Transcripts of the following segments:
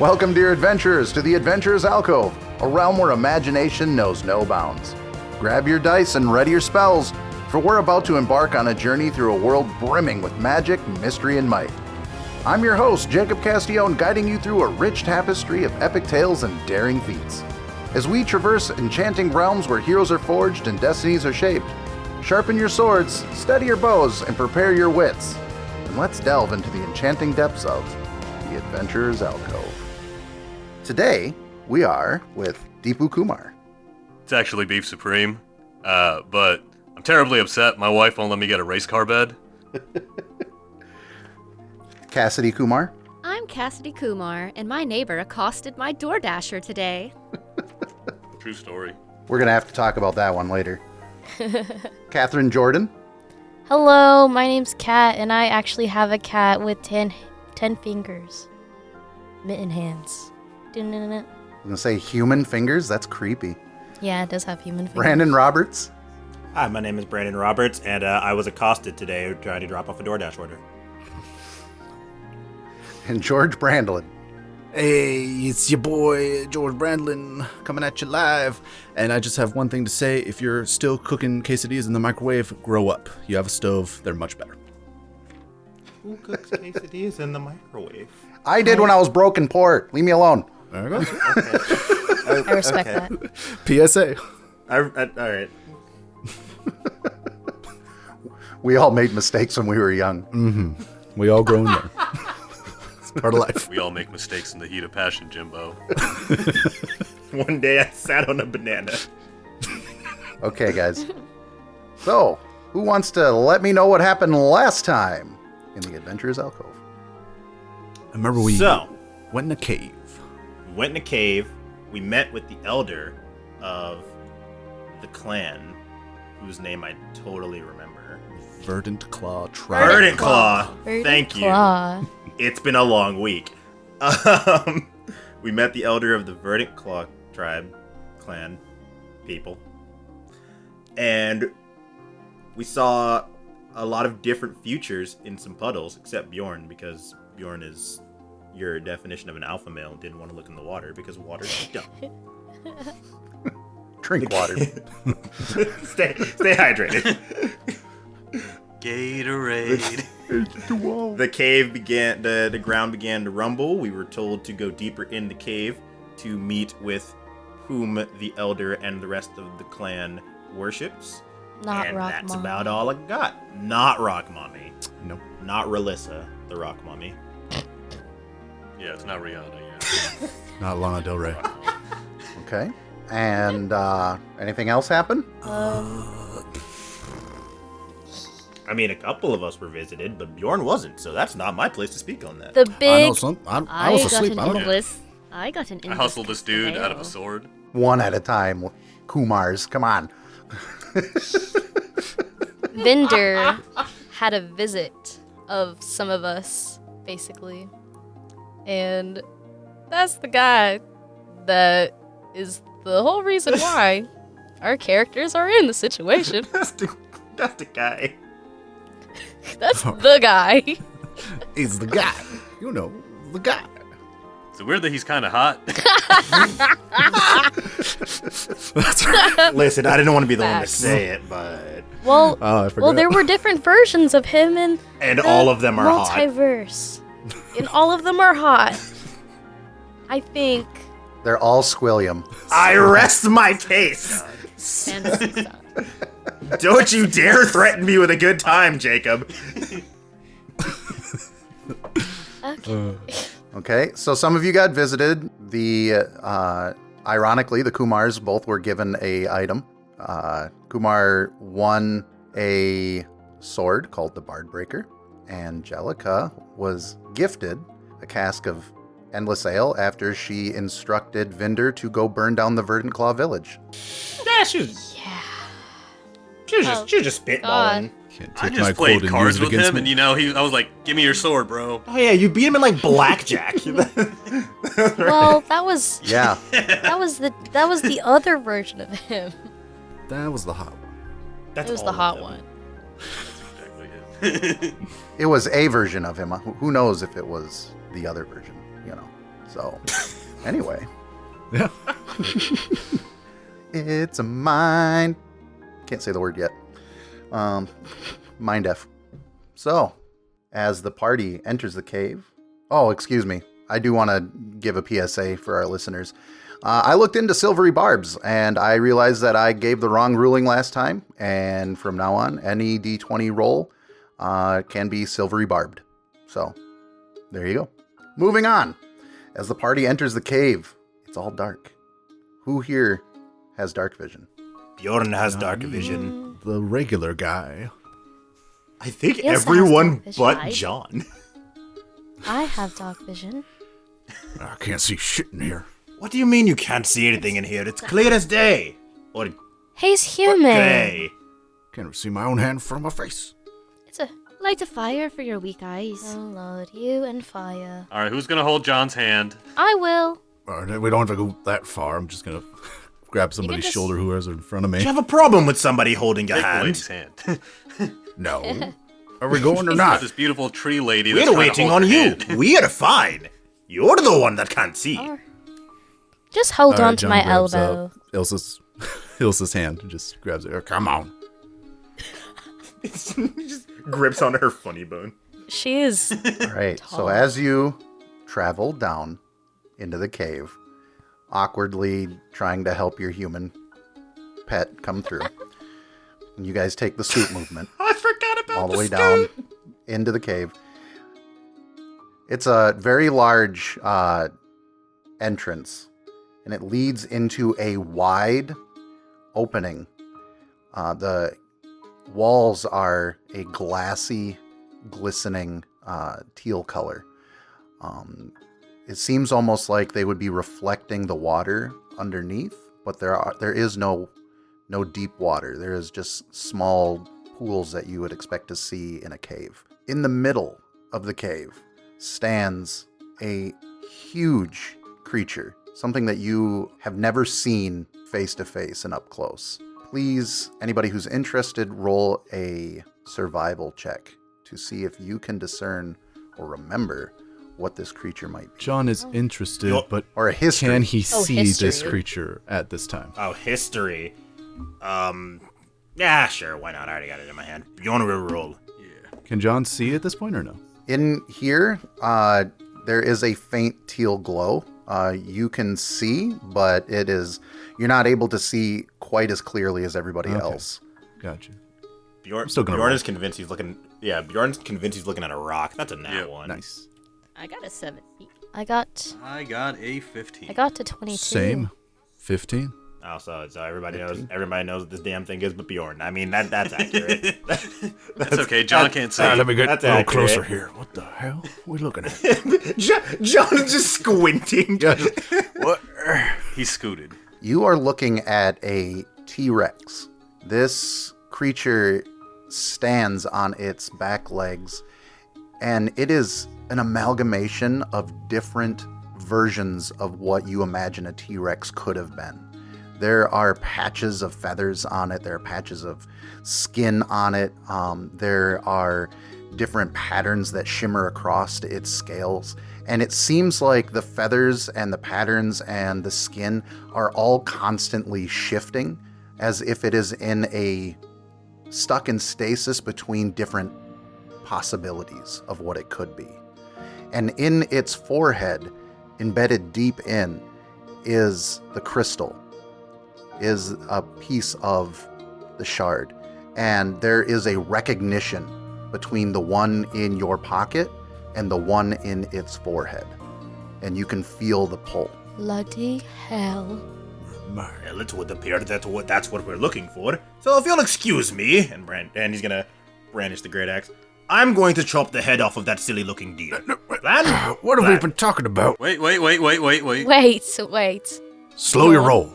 Welcome, dear adventurers, to the Adventurers Alcove, a realm where imagination knows no bounds. Grab your dice and ready your spells, for we're about to embark on a journey through a world brimming with magic, mystery, and might. I'm your host, Jacob Castillon, guiding you through a rich tapestry of epic tales and daring feats. As we traverse enchanting realms where heroes are forged and destinies are shaped, sharpen your swords, steady your bows, and prepare your wits. And let's delve into the enchanting depths of the Adventurers Alcove. Today, we are with Deepu Kumar. It's actually beef supreme, but I'm terribly upset my wife won't let me get a race car bed. Cassidy Kumar. I'm Cassidy Kumar, and my neighbor accosted my DoorDasher today. True story. We're going to have to talk about that one later. Catherine Jordan. Hello, my name's Kat, and I actually have a cat with 10 fingers. Mitten hands. I'm going to say human fingers? That's creepy. Yeah, it does have human fingers. Brandon Roberts. Hi, my name is Brandon Roberts, and I was accosted today trying to drop off a DoorDash order. And George Brandlin. Hey, it's your boy, George Brandlin, coming at you live. And I just have one thing to say. If you're still cooking quesadillas in the microwave, grow up. You have a stove, they're much better. Who cooks quesadillas in the microwave? I did when I was broke in port. Leave me alone. There we go. I respect that. PSA. All right. We all made mistakes when we were young. Mm-hmm. We all grow in there. It's part of life. We all make mistakes in the heat of passion, Jimbo. One day I sat on a banana. Okay, guys. So, who wants to let me know what happened last time in the Adventurers Alcove? I remember we So, went in a cave. we went in a cave. We met with the elder of the clan, whose name I totally remember. Verdant Claw Tribe. Verdant Claw. Verdant Thank you. Claw. It's been a long week. We met the elder of the Verdant Claw tribe, clan, people. And we saw a lot of different futures in some puddles, except Bjorn, because Bjorn is your definition of an alpha male and didn't want to look in the water because water's dumb. Drink water. Stay hydrated. Gatorade. The cave began, the ground began to rumble. We were told to go deeper in the cave to meet with whom the elder and the rest of the clan worships. Not and Rock that's Mommy. about all I got. Not Rock Mommy. Nope. Not Relissa, the Rock Mommy. Yeah, it's not Rihanna, yeah. Not Lana Del Rey. Okay. And anything else happen? I mean, a couple of us were visited, but Bjorn wasn't, so that's not my place to speak on that. The I know big... some. I was asleep. I don't know. I got an I hustled this dude out of a sword. One at a time. Kumars, come on. vendor had a visit of some of us, basically. And that's the guy that is the whole reason why our characters are in the situation. That's the guy. That's the guy. He's the guy. You know, the guy. Is it weird that he's kind of hot? That's right. Listen, I didn't want to be the one to Facts. say it, but... Well, Oh, I forgot. well, there were different versions of him and all of them are hot. multiverse. And all of them are hot. I think. They're all squillium. I rest my case. Fantasy stuff. Don't you dare threaten me with a good time, Jacob. Okay. Okay, so some of you got visited. Ironically, the Kumars both were given a item. Kumar won a sword called the Bard Breaker. Angelica was gifted a cask of endless ale after she instructed Vinder to go burn down the Verdant Claw village. Yeah, she was just spitballing. Can't I take my just quote played and cards use it with against him, me. and I was like, "Give me your sword, bro." Oh yeah, you beat him in like blackjack. Well, that was Yeah, that was the other version of him. That was the hot one. That's It was all the of hot them. one. Exactly it. it was a version of him. Who knows if it was the other version, you know. So, anyway. Yeah. It's a mind. Can't say the word yet. Mind F. So, as the party enters the cave. Oh, excuse me. I do want to give a PSA for our listeners. I looked into silvery barbs, and I realized that I gave the wrong ruling last time. And from now on, any D20 roll can be silvery barbed. So, there you go. Moving on. As the party enters the cave, it's all dark. Who here has dark vision? Bjorn has dark vision. The regular guy. I think He also has everyone dark vision, but right? John. I have dark vision. I can't see shit in here. What do you mean you can't see anything in here? It's clear as day. Or He's human. gray. Can't even see my own hand from my face. It's a Light a fire for your weak eyes. oh Lord, you and fire. All right, who's gonna hold John's hand? I will. We don't have to go that far. I'm just gonna grab somebody's just- shoulder who is in front of Do me. you have a problem with somebody holding your Take the hand? lady's hand. No. Are we going or Got not? this beautiful tree lady. That's We're trying to waiting hold on your you. hand. We're fine. You're the one that can't see. Just hold All right, on to John my grabs, elbow. Ilsa's hand and just grabs it. Come on. He just grips on her funny bone. She is. All right. So Tall. as you travel down into the cave, awkwardly trying to help your human pet come through, and you guys take the scoot movement I forgot about all the way down into the cave. It's a very large entrance, and it leads into a wide opening. The walls are a glassy, glistening teal color. It seems almost like they would be reflecting the water underneath, but there is no deep water. There is just small pools that you would expect to see in a cave. In the middle of the cave stands a huge creature, something that you have never seen face to face and up close. Please, anybody who's interested, roll a survival check to see if you can discern or remember what this creature might be. John is interested, Yo- but Or a history. can he see this history. creature at this time? Oh, history. Yeah, sure, why not? I already got it in my hand. Bjorn will roll. Can John see at this point or no? In here, there is a faint teal glow. You can see, but you're not able to see quite as clearly as everybody Okay. else. Gotcha. Bjorn, I'm still gonna Bjorn roll. is convinced he's looking. Yeah, Bjorn's convinced he's looking at a rock. That's a nat Yep. one. Nice. I got a 17. I got I got a 15. to 22. Same. 15. Oh, so everybody knows. Everybody knows what this damn thing is, but Bjorn. I mean, that's accurate. That's okay. John can't see. Let me get That's a little accurate. closer here. What the hell? We're looking at. John is just squinting. What? He scooted. You are looking at a T-Rex. This creature stands on its back legs, and it is an amalgamation of different versions of what you imagine a T-Rex could have been. There are patches of feathers on it. There are patches of skin on it. There are different patterns that shimmer across its scales. And it seems like the feathers and the patterns and the skin are all constantly shifting, as if it is stuck in stasis between different possibilities of what it could be. And in its forehead, embedded deep in, is the crystal, is a piece of the shard. And there is a recognition between the one in your pocket and the one in its forehead. And you can feel the pull. Bloody hell. Well, it would appear that's what we're looking for. So if you'll excuse me, and he's gonna brandish the great axe, I'm going to chop the head off of that silly-looking deer. Plan? What have we Plan. been talking about? Wait. Wait. Slow your roll.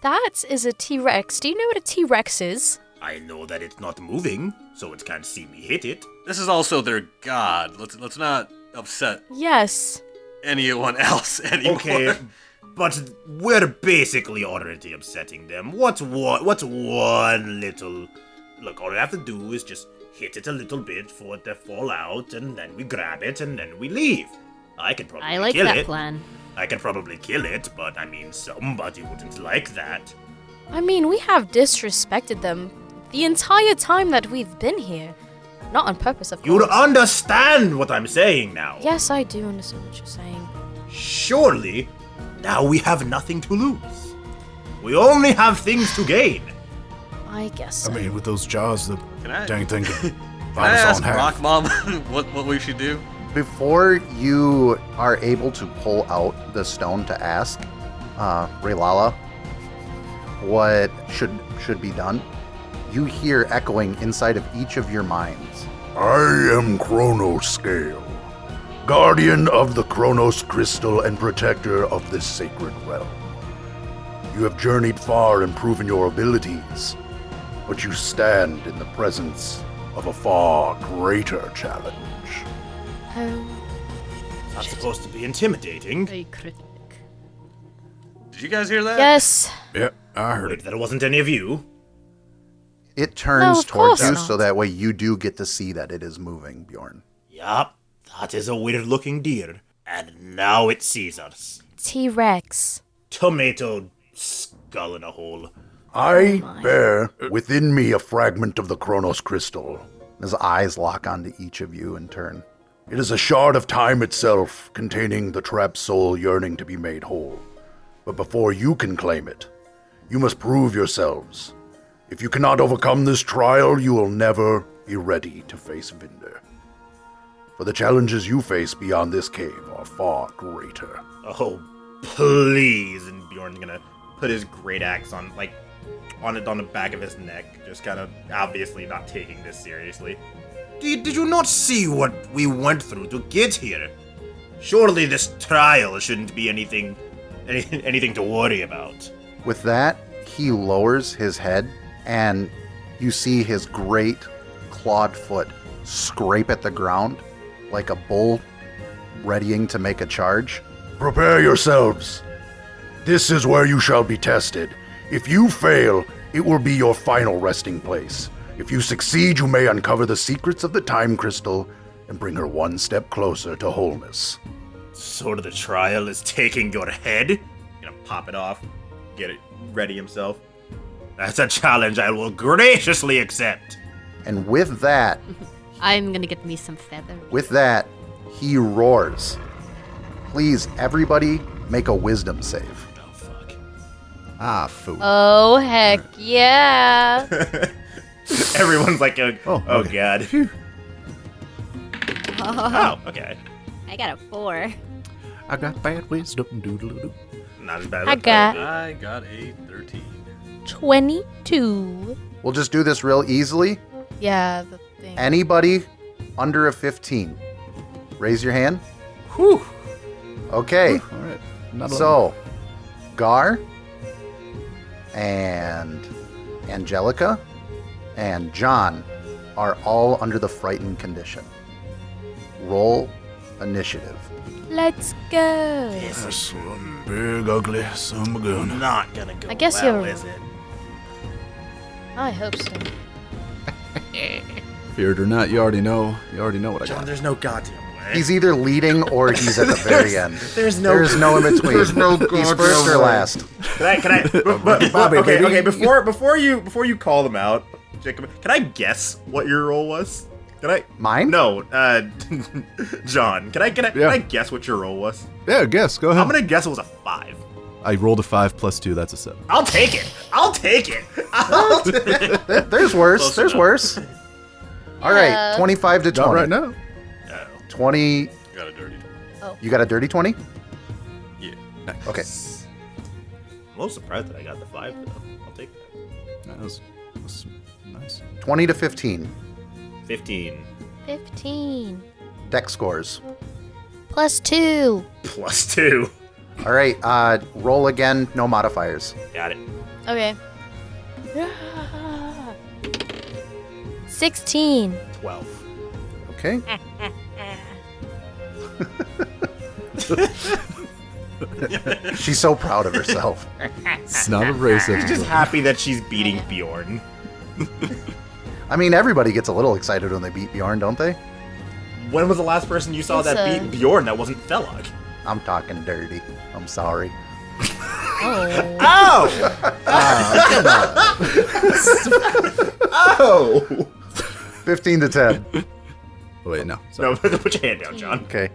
That is a T-Rex. Do you know what a T-Rex is? I know that it's not moving, so it can't see me hit it. This is also their god. Let's not upset Yes. anyone else anymore. Okay, but we're basically already upsetting them. What's one little... Look, all we have to do is just hit it a little bit for it to fall out, and then we grab it, and then we leave. I could probably I like kill that it. plan. I could probably kill it, but I mean, somebody wouldn't like that. I mean, we have disrespected them the entire time that we've been here. Not on purpose, of You course. understand what I'm saying now? Yes, I do understand what you're saying. Surely, now we have nothing to lose. We only have things to gain. I guess so. I mean, with those jaws, the Can I- dang thing could Can I bite us all ask in half. Rock Mom what we should do? Before you are able to pull out the stone to ask Raylala what should be done, you hear echoing inside of each of your minds. I am Chronoscale, guardian of the Chronos Crystal and protector of this sacred realm. You have journeyed far and proven your abilities, but you stand in the presence of a far greater challenge. Oh. Not supposed to be intimidating. Very cryptic. Did you guys hear that? Yes. Yeah, I heard Wait, it. that wasn't any of you. It turns of towards course you, not. so that way you do get to see that it is moving, Bjorn. Yup, that is a weird-looking deer. And now it sees us. T-Rex. Tomato skull in a hole. I my. bear within me a fragment of the Chronos Crystal. His eyes lock onto each of you in turn. It is a shard of time itself, containing the trapped soul yearning to be made whole. But before you can claim it, you must prove yourselves. If you cannot overcome this trial, you will never be ready to face Vinder. For the challenges you face beyond this cave are far greater. Oh, please. And Bjorn's gonna put his great axe on the back of his neck, just kind of obviously not taking this seriously. Did you not see what we went through to get here? Surely this trial shouldn't be anything to worry about. With that, he lowers his head, and you see his great clawed foot scrape at the ground like a bull readying to make a charge. Prepare yourselves. This is where you shall be tested. If you fail, it will be your final resting place. If you succeed, you may uncover the secrets of the time crystal and bring her one step closer to wholeness. Sort of the trial is taking your head. Gonna pop it off, get it ready himself. That's a challenge I will graciously accept. And with that, I'm gonna get me some feather. he roars. Please, everybody, make a wisdom save. Oh fuck. Ah, fool. Oh, heck yeah. Everyone's like, oh okay. god. Phew. Oh, okay. I got a 4. I got bad wisdom. Doodle-doo. Not as bad as I got I got a 13. 22. We'll just do this real easily. Yeah, the thing. Anybody under a 15, raise your hand. Whew. Okay, All right. Not a- so Gar and Angelica and John are all under the frightened condition. Roll initiative. Let's go. That's one big ugly son of a gun. Not gonna go I guess well, you're- is it? I hope so. Fear it or not, you already know. You already know what I John, got. there's no goddamn way. He's either leading or he's at the very end. There's no in between. There's no He's goddamn first or way. last. Can I Bobby, okay, baby. okay, before you call them out, Jacob, can I guess what your role was? Can I? Mine? No, John. Can I Yeah. guess what your role was? Yeah, guess. Go ahead. I'm gonna guess it was a 5. I rolled a 5 plus 2. That's a 7. I'll take it. There's worse. Close There's enough. worse. All right, Yeah. 25 to 20. Not right now. 20. Got a dirty. You got a dirty 20? Yeah. Okay. I'm a little surprised that I got the 5 though. I'll take that. That was nice. 20 to 15. 15 15. Deck scores. Plus 2. plus 2. All right, roll again. No modifiers. Got it. Okay. 16. 12. Okay. She's so proud of herself. It's not a race. I'm just happy that she's beating Bjorn. I mean, everybody gets a little excited when they beat Bjorn, don't they? When was the last person you saw that beat Bjorn that wasn't Felog? I'm talking dirty. I'm sorry. Oh. Oh! 15 to 10. Wait, no. Sorry. No, put your hand down, John. Okay.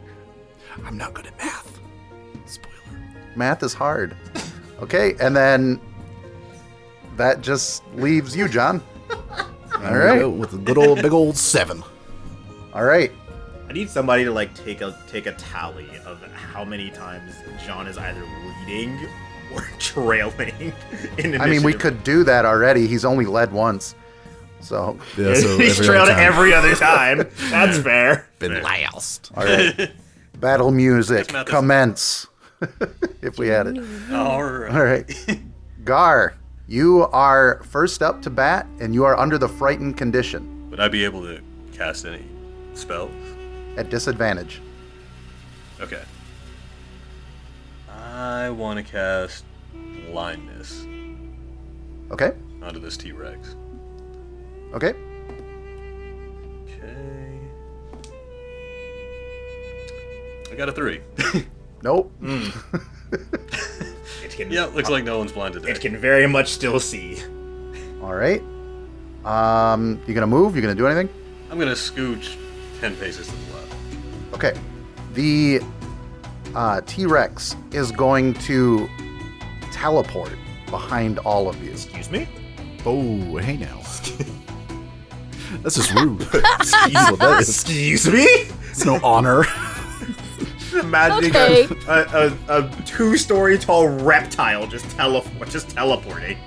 I'm not good at math. Spoiler. Math is hard. Okay, and then that just leaves you, John. All right. With a good old, big old 7. All right. I need somebody to like take a tally of how many times John is either leading or trailing in initiative. I mean, we could do that already. He's only led once. So, Yeah, so He's every trailed other time. every other time. That's fair. Been last. all right. Battle music, That's Mathis. commence. If we had it. All right. All right. Gar, you are first up to bat, and you are under the frightened condition Would I be able to cast any spells? at disadvantage. Okay. I want to cast blindness Okay. onto this T-Rex. Okay. Okay. I got a 3. Nope. It can, Yeah, looks like no one's blind today. it can very much still see. All right. You gonna move? You gonna do anything? I'm gonna scooch 10 paces to the left. Okay. The T-Rex is going to teleport behind all of you. Excuse me? Oh, hey now. That's just rude. Excuse what that is. Excuse me? It's no honor. Imagining Okay. a 2-story tall reptile just teleporting.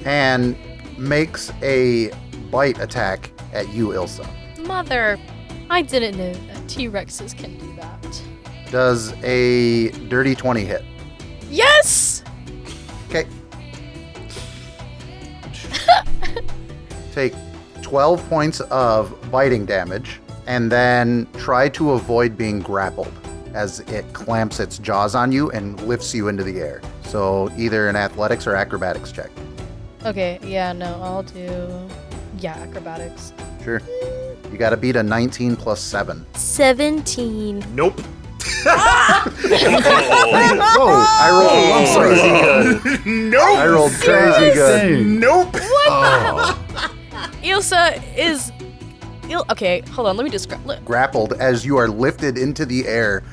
And makes a bite attack at you, Ilsa. Mother, I didn't know that T-Rexes can do that. Does a dirty 20 hit? Yes! Okay. Take 12 points of biting damage, and then try to avoid being grappled as it clamps its jaws on you and lifts you into the air. So either an athletics or acrobatics check. Okay, yeah, no, I'll do... Yeah, acrobatics. Sure. You gotta beat a 19 plus 7. 17. Nope. Whoa! I rolled crazy good. Nope. I rolled crazy good. Nope. Ilsa is... Okay, hold on, let me describe... Look. Grappled as you are lifted into the air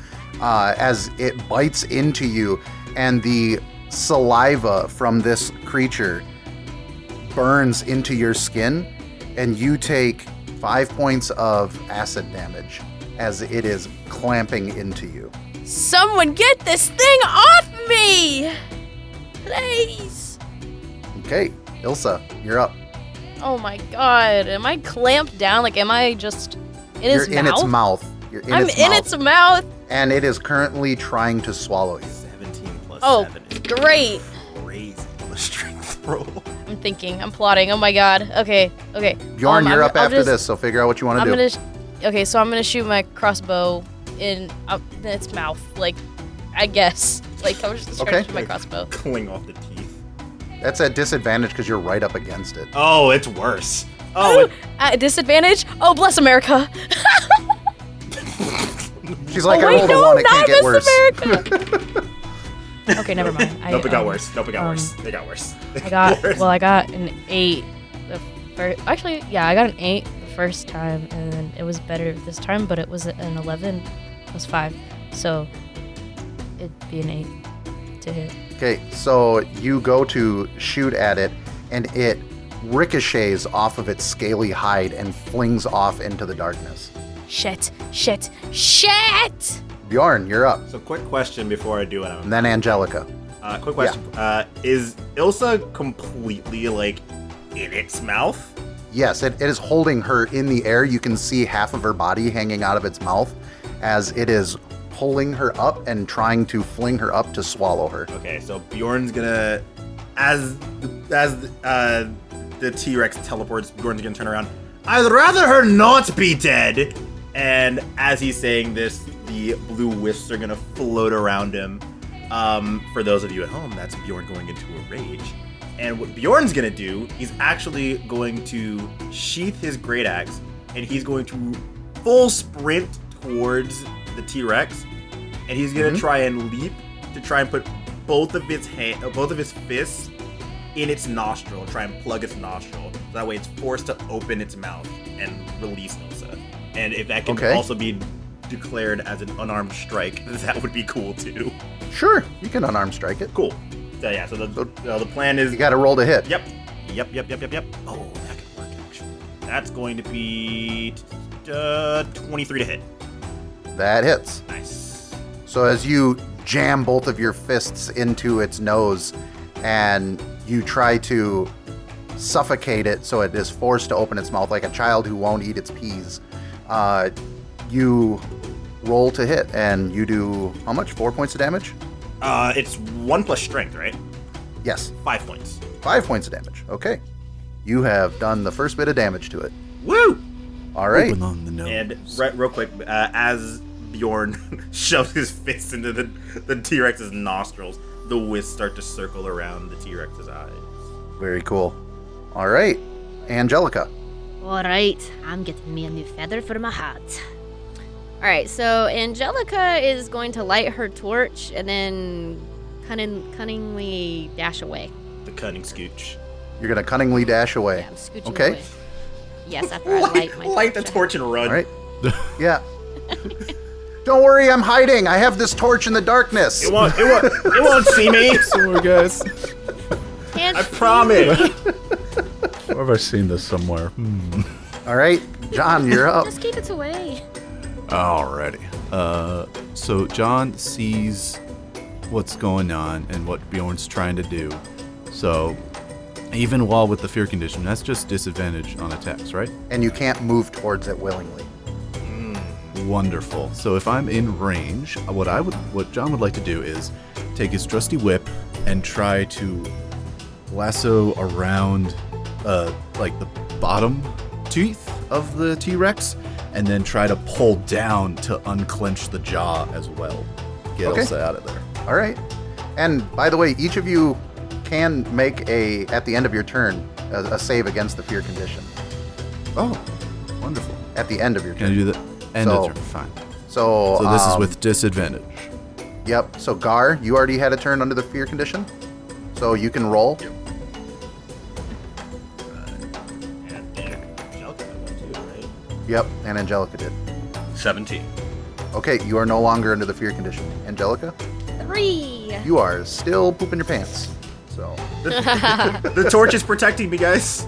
as it bites into you, and the saliva from this creature burns into your skin, and you take 5 points of acid damage as it is clamping into you. Someone get this thing off me! Please! Okay, Ilsa, you're up. Oh my god, am I clamped down? Like, am I just in You're his in mouth? its mouth. You're in I'm its in mouth. its mouth? And it is currently trying to swallow you. 17 plus Oh, 7 is great. crazy on the strength roll. I'm thinking, I'm plotting. Oh my god. Okay. Bjorn, you're up I'll after just- this, so figure out what you want I'm to do. Okay, so I'm gonna shoot my crossbow in its mouth, like, I guess. Like, I was just trying Okay. to shoot my crossbow. Cling off the teeth. That's at disadvantage because you're right up against it. Oh, it's worse. Oh, At disadvantage? Oh, bless America! She's like, oh, I wait, rolled a no, 1, it not can't get Miss worse. America! Okay, never mind. nope, it got worse. Nope, it got worse. It got worse. I got, Worse. well, I got an 8 the first, actually, yeah, I got an 8 the first time, and then it was better this time, but it was an 11 plus 5, so it'd be an 8 to hit. Okay, so you go to shoot at it, and it ricochets off of its scaly hide and flings off into the darkness. Shit! Bjorn, you're up. So, quick question before I do it. And then Angelica. Quick question. Is Ilsa completely, like, in its mouth? Yes, it is holding her in the air. You can see half of her body hanging out of its mouth as it is pulling her up and trying to fling her up to swallow her. Okay, so Bjorn's gonna, as the T-Rex teleports, Bjorn's gonna turn around. I'd rather her not be dead. And as he's saying this, the blue wisps are gonna float around him. For those of you at home, that's Bjorn going into a rage. And what Bjorn's gonna do, he's actually going to sheath his great axe, and he's going to full sprint towards the T-Rex, and he's gonna try and leap to try and put both of his fists in its nostril, try and plug its nostril. So that way it's forced to open its mouth and release Nosa. And if that can also be declared as an unarmed strike, that would be cool too. Sure, you can unarmed strike it. Cool. So yeah, so the plan is... You gotta roll to hit. Yep. Oh, that could work actually. That's going to be 23 to hit. That hits. Nice. So as you jam both of your fists into its nose and you try to suffocate it so it is forced to open its mouth like a child who won't eat its peas, you roll to hit and you do how much? 4 points of damage? It's 1 plus strength, right? Yes. 5 points. 5 points of damage. Okay. You have done the first bit of damage to it. Woo! All right. Open on the nose. And real quick, as Bjorn shoves his fist into the T-Rex's nostrils, the wisps start to circle around the T-Rex's eyes. Very cool. All right. Angelica. All right, I'm getting me a new feather for my hat. All right, so Angelica is going to light her torch and then cunningly dash away. The cunning scooch. You're going to cunningly dash away. Yeah, I'm scooching Okay. away. Yes, after I light my Light the torch. torch and run. All right. Yeah. Don't worry, I'm hiding. I have this torch in the darkness. It won't see me. Sorry, guys. Can't I see promise. me. Where have I seen this somewhere? All right, John, you're up. Just keep it away. Alrighty. So John sees what's going on and what Bjorn's trying to do. So even while with the fear condition, that's just disadvantage on attacks, right? And you can't move towards it willingly. Wonderful. So if I'm in range, what John would like to do is take his trusty whip and try to lasso around like the bottom teeth of the T-Rex and then try to pull down to unclench the jaw as well. Get Elsa out of there. All right. And by the way, each of you can make at the end of your turn, a save against the fear condition. Oh, wonderful. At the end of your turn. Can I do that? End So- of turn. Fine. So, So this is with disadvantage. Yep. So Gar, you already had a turn under the fear condition, so you can roll. Yep. And Angelica did. 17. Okay, you are no longer under the fear condition. Angelica, 3. you are still pooping your pants. So The torch is protecting me, guys.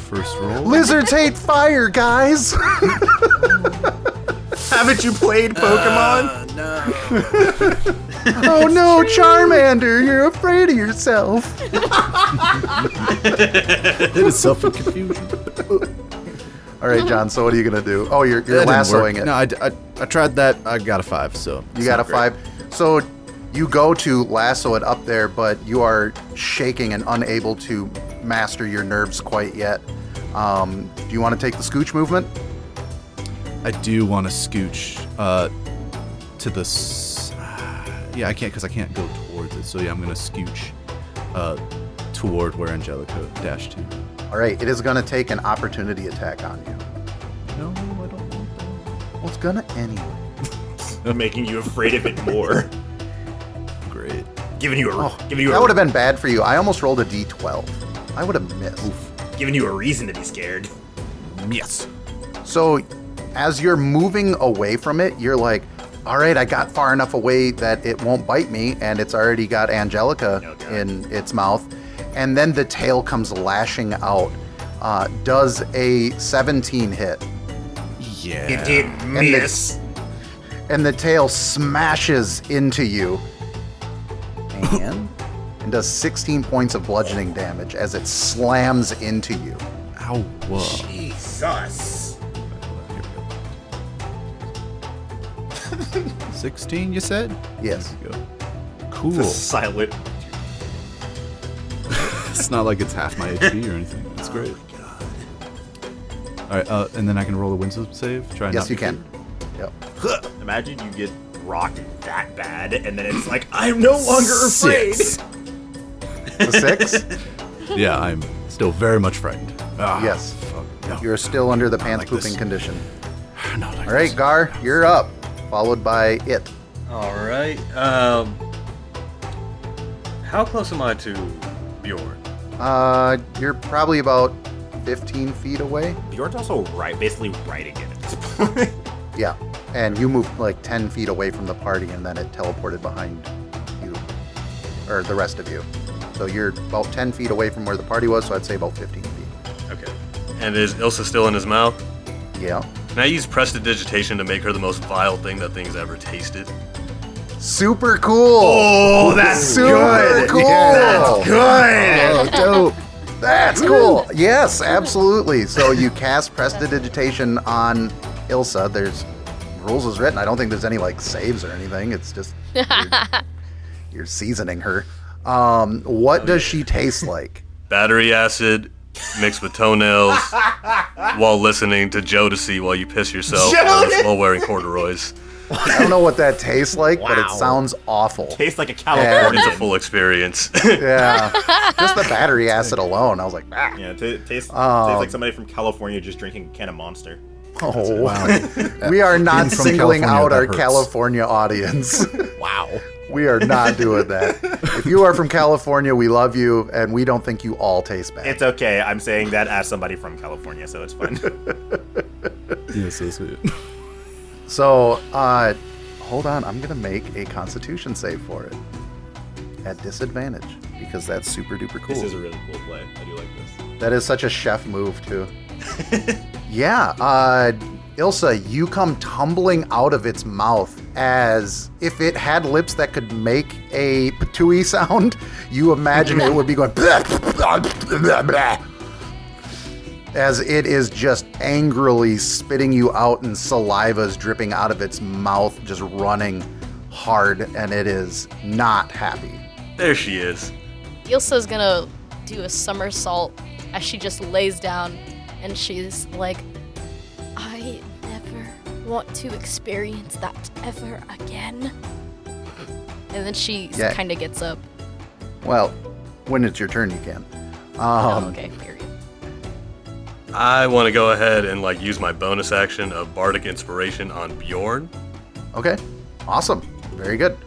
First roll. lizards hate fire, guys. Haven't you played Pokemon? Oh no, Charmander, you're afraid of yourself. It is self in confusion. All right, John. So what are you gonna do? Oh, you're That didn't lassoing work. it. No, I tried that. I got a 5. So You got a 5. So you go to lasso it up there, but you are shaking and unable to master your nerves quite yet. Do you want to take the scooch movement? I do want to scooch to the. Yeah, I can't because I can't go towards it. So yeah, I'm gonna scooch toward where Angelica dashed to. All right, it is gonna take an opportunity attack on you. No, I don't want that. Well, it's gonna anyway. Making you afraid of it more. Great. Giving you a That would have been bad for you. I almost rolled a d12. I would have missed. giving you a reason to be scared. Yes. So as you're moving away from it, you're like, all right, I got far enough away that it won't bite me, and it's already got Angelica in its mouth. And then the tail comes lashing out. Does a 17 hit? Yeah. It did miss. And the tail smashes into you. And does 16 points of bludgeoning damage as it slams into you. Ow. Whoa. Jesus. 16, you said? Yes. There you go. Cool. The silent. It's not like it's half my HP or anything. That's great. All right, and then I can roll a wisdom save. Try Yes, not you to can. Yep. Imagine you get rocked that bad, and then it's like, I'm no longer afraid. 6. The 6? Yeah, I'm still very much frightened. Ah, Yes. fuck, no. You're still under the pants like pooping this. condition. not like All right, this. Gar, you're up, followed by it. All right. How close am I to Bjorn? You're probably about 15 feet away. Bjorn's also basically right again at this point. Yeah, and you moved like 10 feet away from the party, and then it teleported behind you, or the rest of you. So you're about 10 feet away from where the party was, so I'd say about 15 feet. Okay. And is Ilsa still in his mouth? Yeah. Can I use prestidigitation to make her the most vile thing that thing's ever tasted? Super cool! Oh, that's Super good. cool! That's good. Oh, dope. That's cool. Yes, absolutely. So you cast prestidigitation on Ilsa. There's rules as written. I don't think there's any like saves or anything. It's just you're seasoning her. What does she taste like? Battery acid mixed with toenails while listening to Jodeci while you piss yourself while wearing corduroys. I don't know what that tastes like, but it Wow. sounds awful. Tastes like a California. It's a full experience. Yeah, just the battery acid alone. I was like, ah. Yeah, tastes like somebody from California just drinking a can of Monster. Oh, Wow. we are not Being from singling California, out that our hurts. California audience. Wow. We are not doing that. If you are from California, we love you, and we don't think you all taste bad. It's okay. I'm saying that as somebody from California, so it's fine. Yes, that's it. So, hold on. I'm going to make a constitution save for it. At disadvantage, because that's super duper cool. This is a really cool play. I do like this. That is such a chef move, too. Yeah, Ilsa, you come tumbling out of its mouth as if it had lips that could make a patooey sound. You imagine it would be going as it is just angrily spitting you out, and saliva's dripping out of its mouth, just running hard, and it is not happy. There she is. Ilsa's gonna do a somersault as she just lays down, and she's like, I never want to experience that ever again. And then she Yeah. kind of gets up. Well, when it's your turn, you can. Okay, period. I want to go ahead and like use my bonus action of Bardic Inspiration on Bjorn. Okay, awesome. Very good.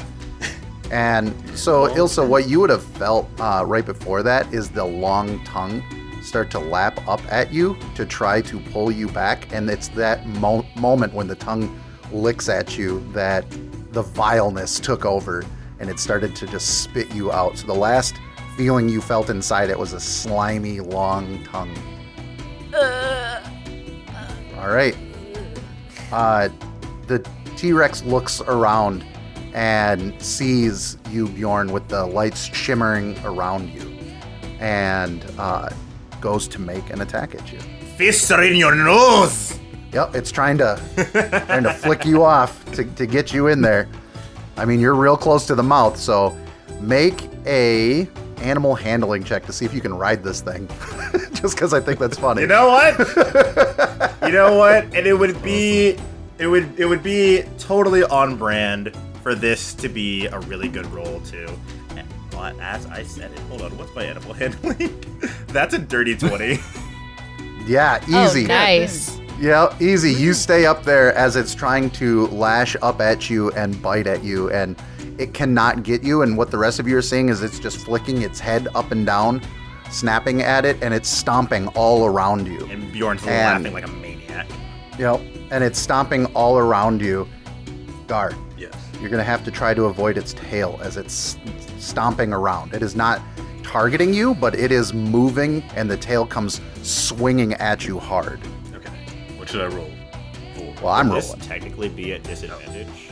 And so, Ilsa, what you would have felt right before that is the long tongue start to lap up at you to try to pull you back. And it's that moment when the tongue licks at you that the vileness took over and it started to just spit you out. So the last feeling you felt inside it was a slimy, long tongue. All right. The T-Rex looks around and sees you, Bjorn, with the lights shimmering around you, and goes to make an attack at you. Fists are in your nose! Yep, it's trying to flick you off to get you in there. I mean, you're real close to the mouth, so make a animal handling check to see if you can ride this thing. Just because I think that's funny. You know what? And it would be totally on brand for this to be a really good roll too. And, well, as I said it, hold on, what's my animal handling? That's a dirty 20. Yeah, easy. Oh, nice. Yeah, easy. You stay up there as it's trying to lash up at you and bite at you, and it cannot get you. And what the rest of you are seeing is it's just flicking its head up and down, snapping at it, and it's stomping all around you. And Bjorn's laughing like a maniac. Yep, and it's stomping all around you. Gar, Yes. you're going to have to try to avoid its tail as it's stomping around. It is not targeting you, but it is moving, and the tail comes swinging at you hard. Okay. What should I roll for? Well, I'm Would this rolling. technically be at disadvantage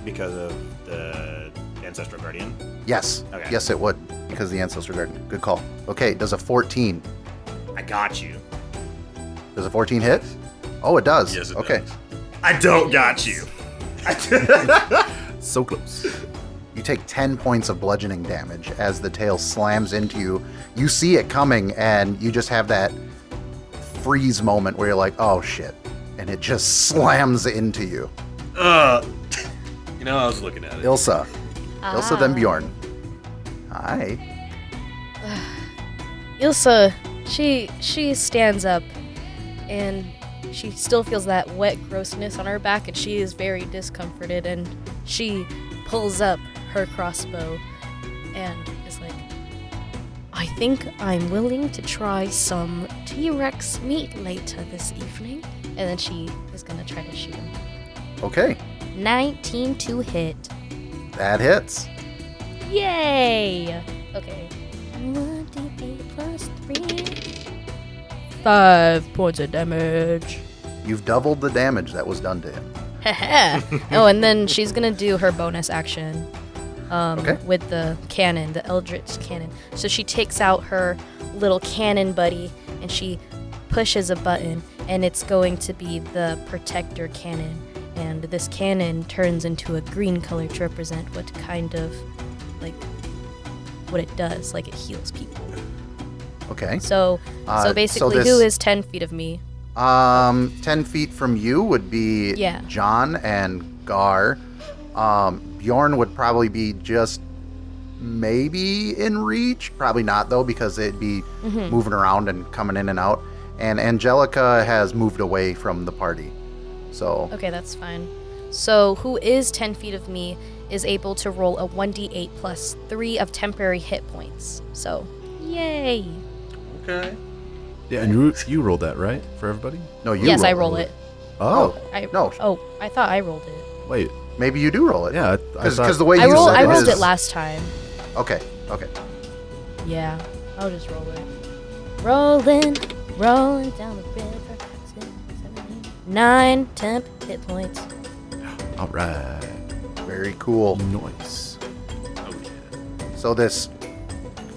because of the Ancestral Guardian? Yes. Okay. Yes, it would, because the Ancestor Garden. Good call. Okay, does a 14. I got you. Does a 14 hit? Oh, it does. Yes, it okay. does. I don't got you. So close. You take 10 points of bludgeoning damage as the tail slams into you. You see it coming, and you just have that freeze moment where you're like, oh shit. And it just slams into you. I was looking at it. Ilsa. Ilsa, then Ah. Bjorn. Hi. Ilsa, she stands up and she still feels that wet grossness on her back, and she is very discomforted, and she pulls up her crossbow and is like, I think I'm willing to try some T-Rex meat later this evening. And then she is going to try to shoot him. Okay, 19 to hit. that hits. Yay! Okay. 1d8 plus 3. 5 points of damage. You've doubled the damage that was done to him. Oh, and then she's gonna do her bonus action Okay. with the cannon, the eldritch cannon. So she takes out her little cannon buddy and she pushes a button, and it's going to be the protector cannon. And this cannon turns into a green color to represent what kind of, like, what it does, like it heals people. Okay. So basically, this- who is 10 feet of me? 10 feet from you would be Yeah. John and Gar. Bjorn would probably be just maybe in reach. Probably not, though, because it'd be moving around and coming in and out. And Angelica has moved away from the party. So, Okay, that's fine. So who is 10 feet of me is able to roll a 1d8 plus 3 of temporary hit points. So, yay! Okay. Yeah, and you rolled that, right? For everybody? no, you Yes, I roll roll it. Oh, No. Oh, I thought I rolled it. wait. Maybe you do roll it. Yeah, I Because thought... the way I you said I it rolled is- it last time. Okay. Yeah, I'll just roll it. Rolling down the river. 6, 7, 8, 9 temp hit points. All right. Very cool. Nice. So this,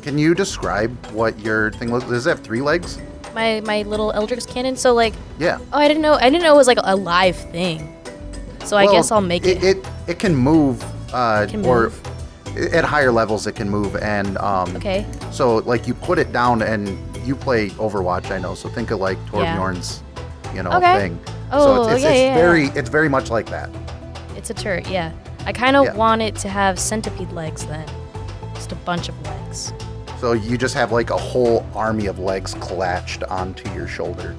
can you describe what your thing looks? Does it have 3 legs? My little Eldritch cannon. So like, Yeah. oh, I didn't know it was like a live thing. So I Well, guess I'll make it. It can move. can or move. at higher levels it can move, and Okay. So like you put it down, and you play Overwatch, I know. So think of like Yeah. Torbjorn's, Okay. thing. Oh, so it's yeah. it's very much like that. It's a turret, yeah. I kind of Yeah. want it to have centipede legs then. Just a bunch of legs. So you just have like a whole army of legs collapsed onto your shoulder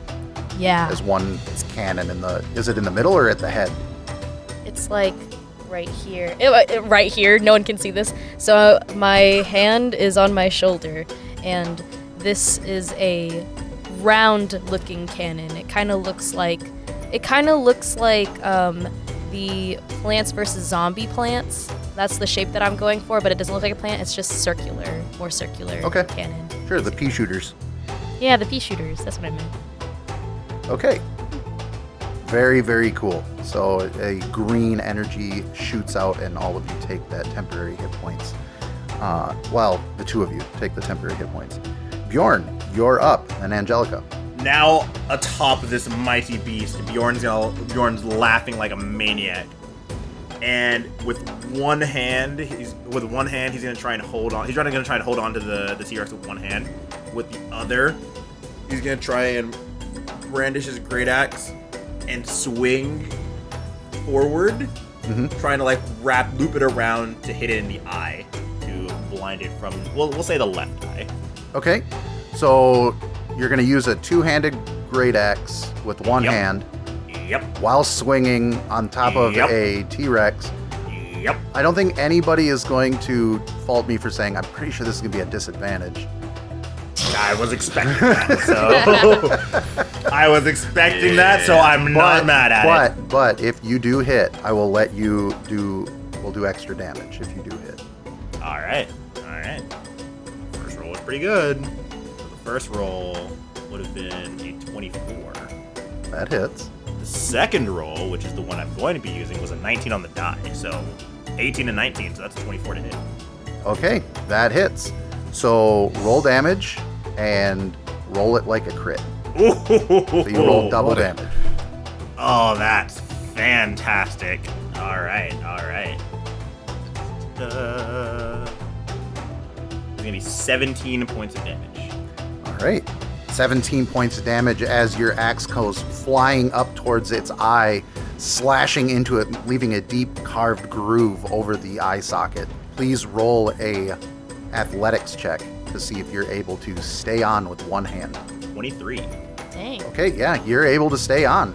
Yeah. as one cannon is it in the middle or at the head? It's like right here. Right here. No one can see this. So my hand is on my shoulder, and this is a round-looking cannon. It kind of looks like the Plants vs. Zombie plants. That's the shape that I'm going for, but it doesn't look like a plant. It's just more circular Okay. cannon. Sure, the pea shooters. Yeah, the pea shooters. That's what I meant. Okay. Very, very cool. So a green energy shoots out, and all of you take that temporary hit points. Well, the 2 of you take the temporary hit points. Bjorn, you're up, and Angelica. Now atop this mighty beast, Bjorn's laughing like a maniac. And with one hand, he's gonna try and hold on. He's gonna try and hold on to the T-Rex with one hand. With the other, he's gonna try and brandish his great axe and swing forward, trying to like loop it around to hit it in the eye to blind it from. We'll say the left eye. Okay. So you're going to use a 2-handed great axe with one Yep. hand Yep. while swinging on top of Yep. a T-Rex. Yep. I don't think anybody is going to fault me for saying I'm pretty sure this is going to be a disadvantage. I was expecting that, so I was expecting that, so I'm not mad at it. But if you do hit, I will let you we'll do extra damage if you do hit. All right. First roll was pretty good. So the first roll would have been a 24. That hits. The second roll, which is the one I'm going to be using, was a 19 on the die. So 18 and 19, so that's a 24 to hit. Okay, that hits. So roll damage and roll it like a crit. So you roll double damage. Oh, that's fantastic. All right. It's going to be 17 points of damage. All right. 17 points of damage as your axe goes flying up towards its eye, slashing into it, leaving a deep carved groove over the eye socket. Please roll a athletics check to see if you're able to stay on with one hand. 23. Dang. Okay, yeah, you're able to stay on.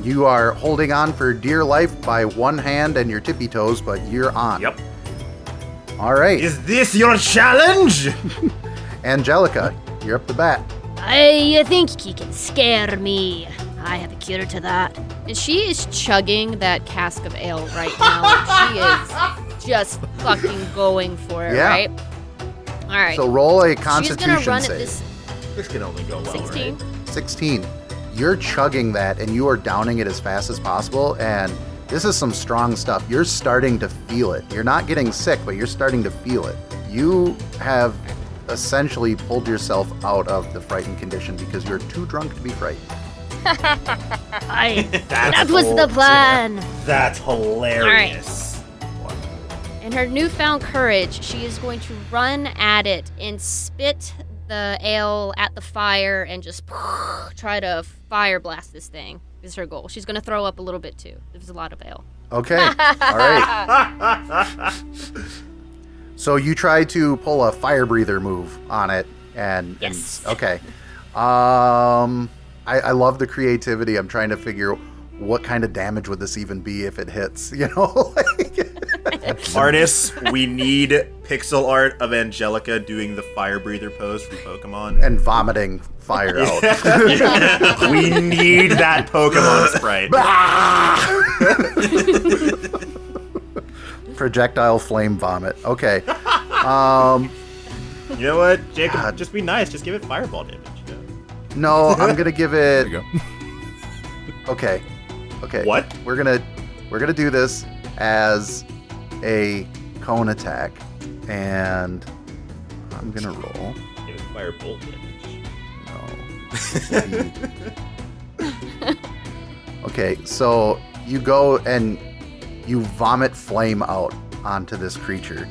You are holding on for dear life by one hand and your tippy toes, but you're on. Yep. All right. Is this your challenge? Angelica, you're up the bat. I think he can scare me. I have a cure to that. And she is chugging that cask of ale right now. Like she is just fucking going for it, Yeah. right? All right. So roll a she's constitution gonna run save. at this This can only go well, 16. right? 16. You're chugging that and you are downing it as fast as possible, and this is some strong stuff. You're starting to feel it. You're not getting sick, but you're starting to feel it. You have essentially pulled yourself out of the frightened condition because you're too drunk to be frightened. That was the plan. That's hilarious. In her newfound courage, she is going to run at it and spit the ale at the fire and just try to fire blast this thing. Is her goal. She's going to throw up a little bit too. There's a lot of ale. Okay. All right. So you try to pull a fire breather move on it, and Yes. okay. I love the creativity. I'm trying to figure what kind of damage would this even be if it hits. You know, Artists, we need pixel art of Angelica doing the fire breather pose from Pokemon. and vomiting fire out. We need that Pokemon sprite. Projectile flame vomit. Okay. You know what, Jacob? God. Just be nice. Just give it fireball damage. You know? No, I'm gonna give There it. you go. Okay. Okay. What? We're gonna do this as a cone attack, and I'm gonna roll. Give it firebolt damage. No. Okay, so you go and you vomit flame out onto this creature.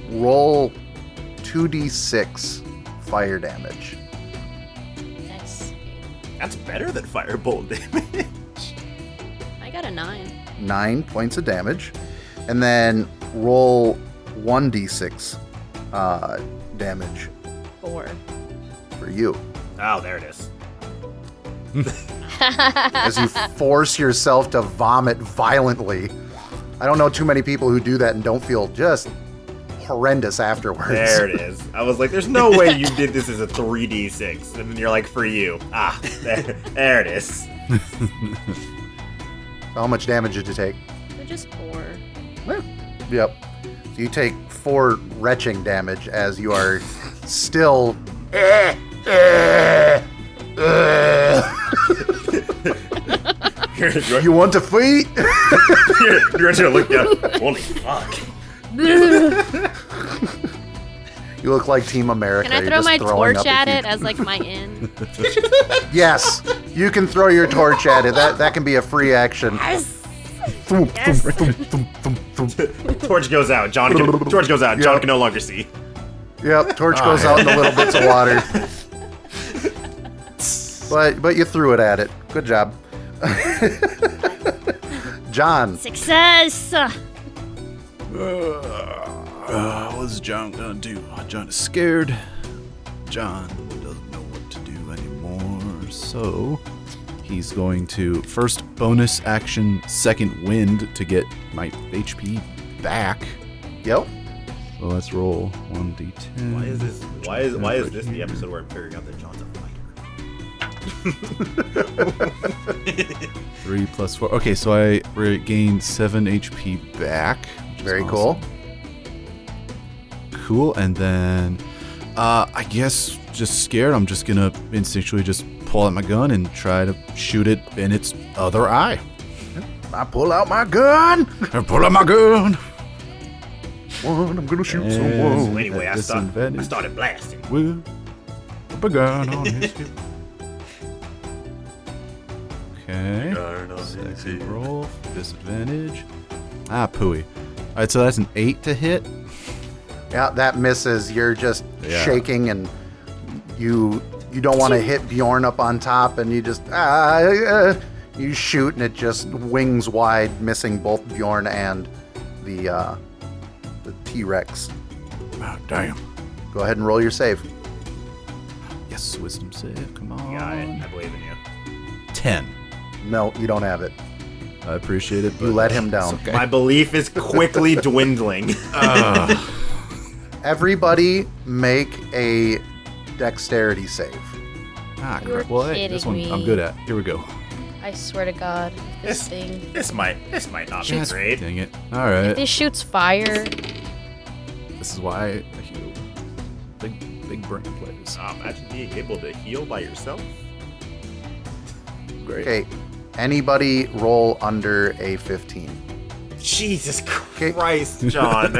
Roll 2d6 fire damage. Nice. That's better than firebolt damage. I got a 9. 9 points of damage. And then roll 1d6 damage 4. for you. Oh, there it is. As you force yourself to vomit violently. I don't know too many people who do that and don't feel just horrendous afterwards. There it is. I was like, there's no way you did this as a 3d6. And then you're like, for you. Ah, there it is. How much damage did you take? So just 4. Yep. So you take 4 retching damage as you are still. You want to fight? You're gonna look down. Holy fuck. You look like Team America. Can I You're throw just my throwing torch up at if it as like my in? Yes, you can throw your torch at it. That can be a free action. Torch goes out. Torch goes out. John can no longer see. Yep, torch goes out in the little bits of water. But you threw it at it. Good job. John. Success! What's John gonna do? John is scared. John doesn't know what to do anymore, so he's going to first bonus action second wind to get my HP back. Yep. So let's roll 1d10. Why is this? Why is this the episode where I'm figuring out that John's a fighter? 3 plus 4. Okay, so I regained 7 HP back. which is Very awesome. cool. Cool, and then I guess just scared. I'm just gonna instinctually just pull out my gun and try to shoot it in its other eye. I pull out my gun. I pull out my gun. I'm gonna shoot And- someone. So anyway, I Disadvantage. started blasting. With a gun on his hip. Okay. Second roll. Disadvantage. Ah, pooey. Alright, so that's an 8 to hit. Yeah, that misses. You're just Yeah. shaking, and you don't want to hit Bjorn up on top, and you just you shoot, and it just wings wide, missing both Bjorn and the T-Rex. Ah, damn. Go ahead and roll your save. Yes, wisdom save. Come on. You got it. I believe in you. 10. No, you don't have it. I appreciate it. You but let him it's down. Okay. My belief is quickly dwindling. Everybody make a dexterity save. You're crap. Well, hey, kidding this one I'm me. good at. Here we go. I swear to God, this This- thing. This might not be God great. Dang it. All right. If this shoots fire, This is why I heal. Big brain plays. Imagine being able to heal by yourself. Great. Okay, anybody roll under a 15. Jesus Okay. Christ, John.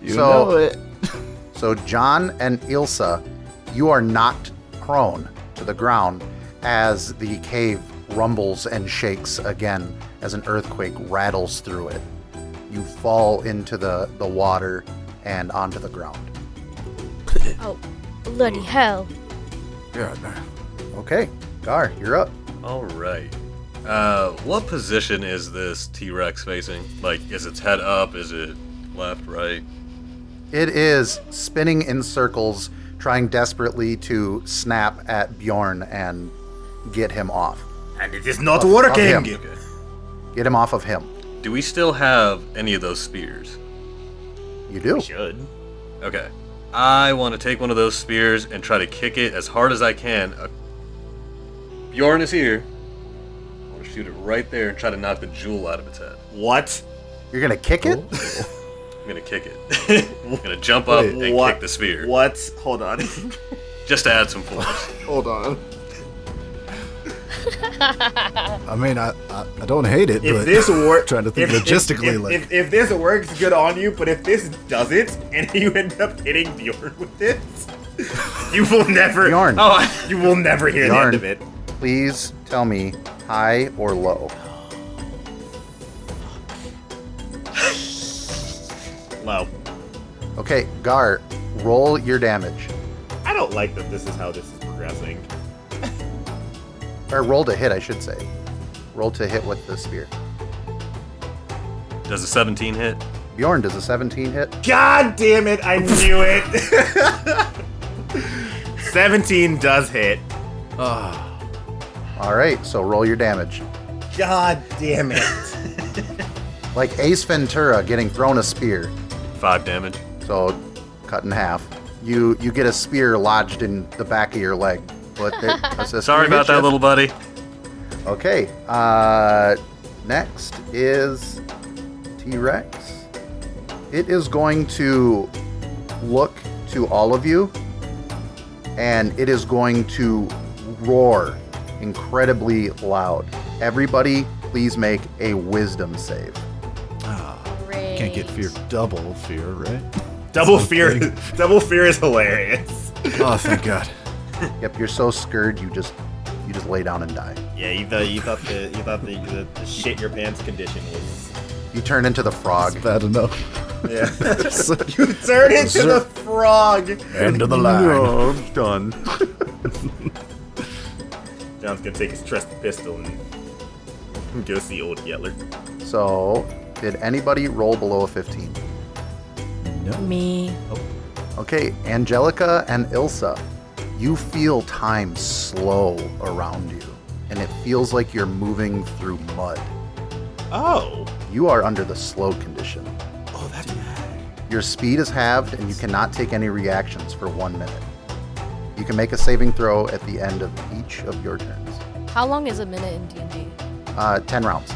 You So- know it. So John and Ilsa, you are knocked prone to the ground as the cave rumbles and shakes again as an earthquake rattles through it. You fall into the water and onto the ground. oh, bloody hell! Yeah. Okay, Gar, you're up. All right. What position is this T-Rex facing? Like, is its head up? Is it left, right? It is spinning in circles, trying desperately to snap at Bjorn and get him off. And it is not Of working. him. Okay. Get him off of him. Do we still have any of those spears? You do. Should. Okay. I want to take one of those spears and try to kick it as hard as I can. Bjorn is here. I want to shoot it right there and try to knock the jewel out of its head. What? You're gonna kick it? I'm gonna kick it. I'm gonna jump up and kick the spear. What? Hold on. Just to add some force. Hold on. I mean, I don't hate it, If but this works, trying to think logistically, if this works, good on you. But if this doesn't, and you end up hitting Bjorn with this, you will never. Bjorn, You will never hear the Bjorn. end of it. please tell me high or low. Low. Okay, Gar, roll your damage. I don't like that this is how this is progressing. Or roll to hit, I should say. Roll to hit with the spear. Does a 17 hit? Bjorn, does a 17 hit? God damn it! I knew it. 17 does hit. All right, so roll your damage. God damn it. Like Ace Ventura getting thrown a spear. 5 damage. So cut in half. You get a spear lodged in the back of your leg. But Sorry about that, little buddy. Okay. Next is T-Rex. It is going to look to all of you, and it is going to roar incredibly loud. Everybody, please make a wisdom save. can't get fear. Double fear, right? Double That's fear. the Double fear is hilarious. Oh, thank God. Yep, you're so scared you just lay down and die. Yeah, you thought the shit your pants condition was. You turn into the frog. Bad enough. Yeah. You turn into the frog. End of the line. I'm done. John's gonna take his trusty pistol and go see old Yettler. So, did anybody roll below a 15? No. Me. Okay, Angelica and Ilsa, you feel time slow around you, and it feels like you're moving through mud. Oh. You are under the slow condition. Oh, that's bad. Your speed is halved, and you cannot take any reactions for 1 minute. You can make a saving throw at the end of each of your turns. How long is a minute in D&D? 10 rounds.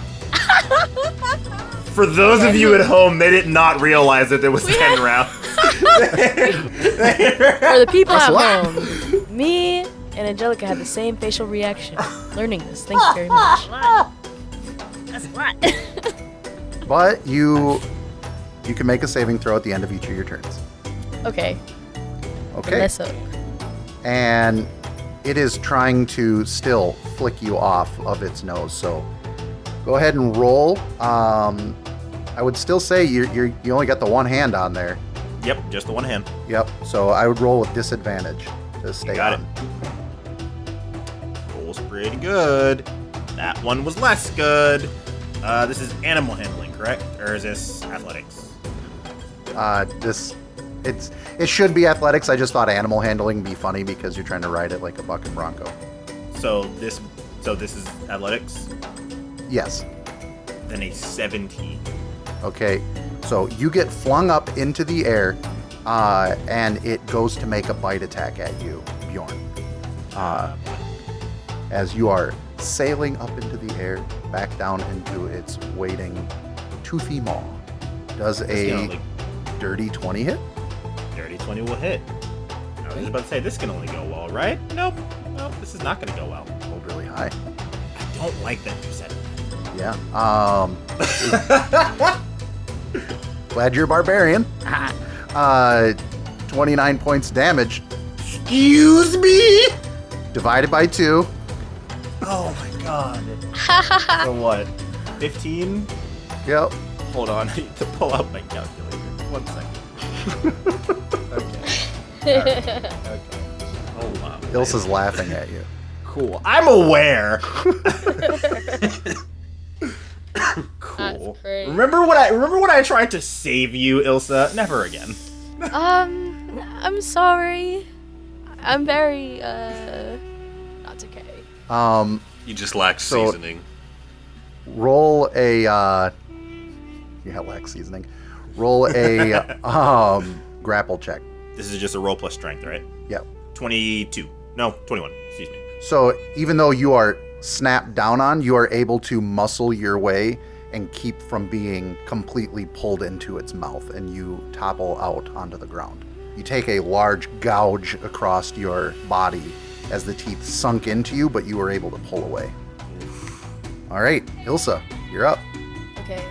For those of you at home, they did not realize that there was 10 rounds. For the people at home, me and Angelica had the same facial reaction. Learning this. Thank you very much. That's a lot. But you can make a saving throw at the end of each of your turns. Okay. Okay. Mess up. And it is trying to still flick you off of its nose. So go ahead and roll. I would still say you only got the one hand on there. Yep, just the one hand. Yep. So I would roll with disadvantage to stay got on. Rolls pretty good. That one was less good. This is animal handling, correct? Or is this athletics? This it should be athletics. I just thought animal handling would be funny because you're trying to ride it like a bucking bronco. So this is athletics. Yes. Then a 17. Okay. So you get flung up into the air, and it goes to make a bite attack at you, Bjorn. As you are sailing up into the air, back down into its waiting, toothy maw. Does a dirty 20 hit? Dirty 20 will hit. I was just about to say, this can only go well, right? Nope, this is not going to go well. Rolled really high. I don't like that you said it. Yeah. Glad you're a barbarian. 29 points damage. Excuse me? Divided by 2. Oh my god. So what? 15? Yep. Hold on, I need to pull out my calculator. 1 second. Okay. Hold on. Ilsa's laughing at you. Cool. I'm aware. Cool. That's great. Remember when I tried to save you, Ilsa? Never again. I'm sorry. I'm very, not okay. You just lack So- seasoning. Roll a, lack seasoning. Roll a, grapple check. This is just a roll plus strength, right? Yep. 22. No, 21. Excuse me. So even though you are snapped down on, you are able to muscle your way and keep from being completely pulled into its mouth, and you topple out onto the ground. You take a large gouge across your body as the teeth sunk into you, but you were able to pull away. All right, Ilsa, you're up. Okay.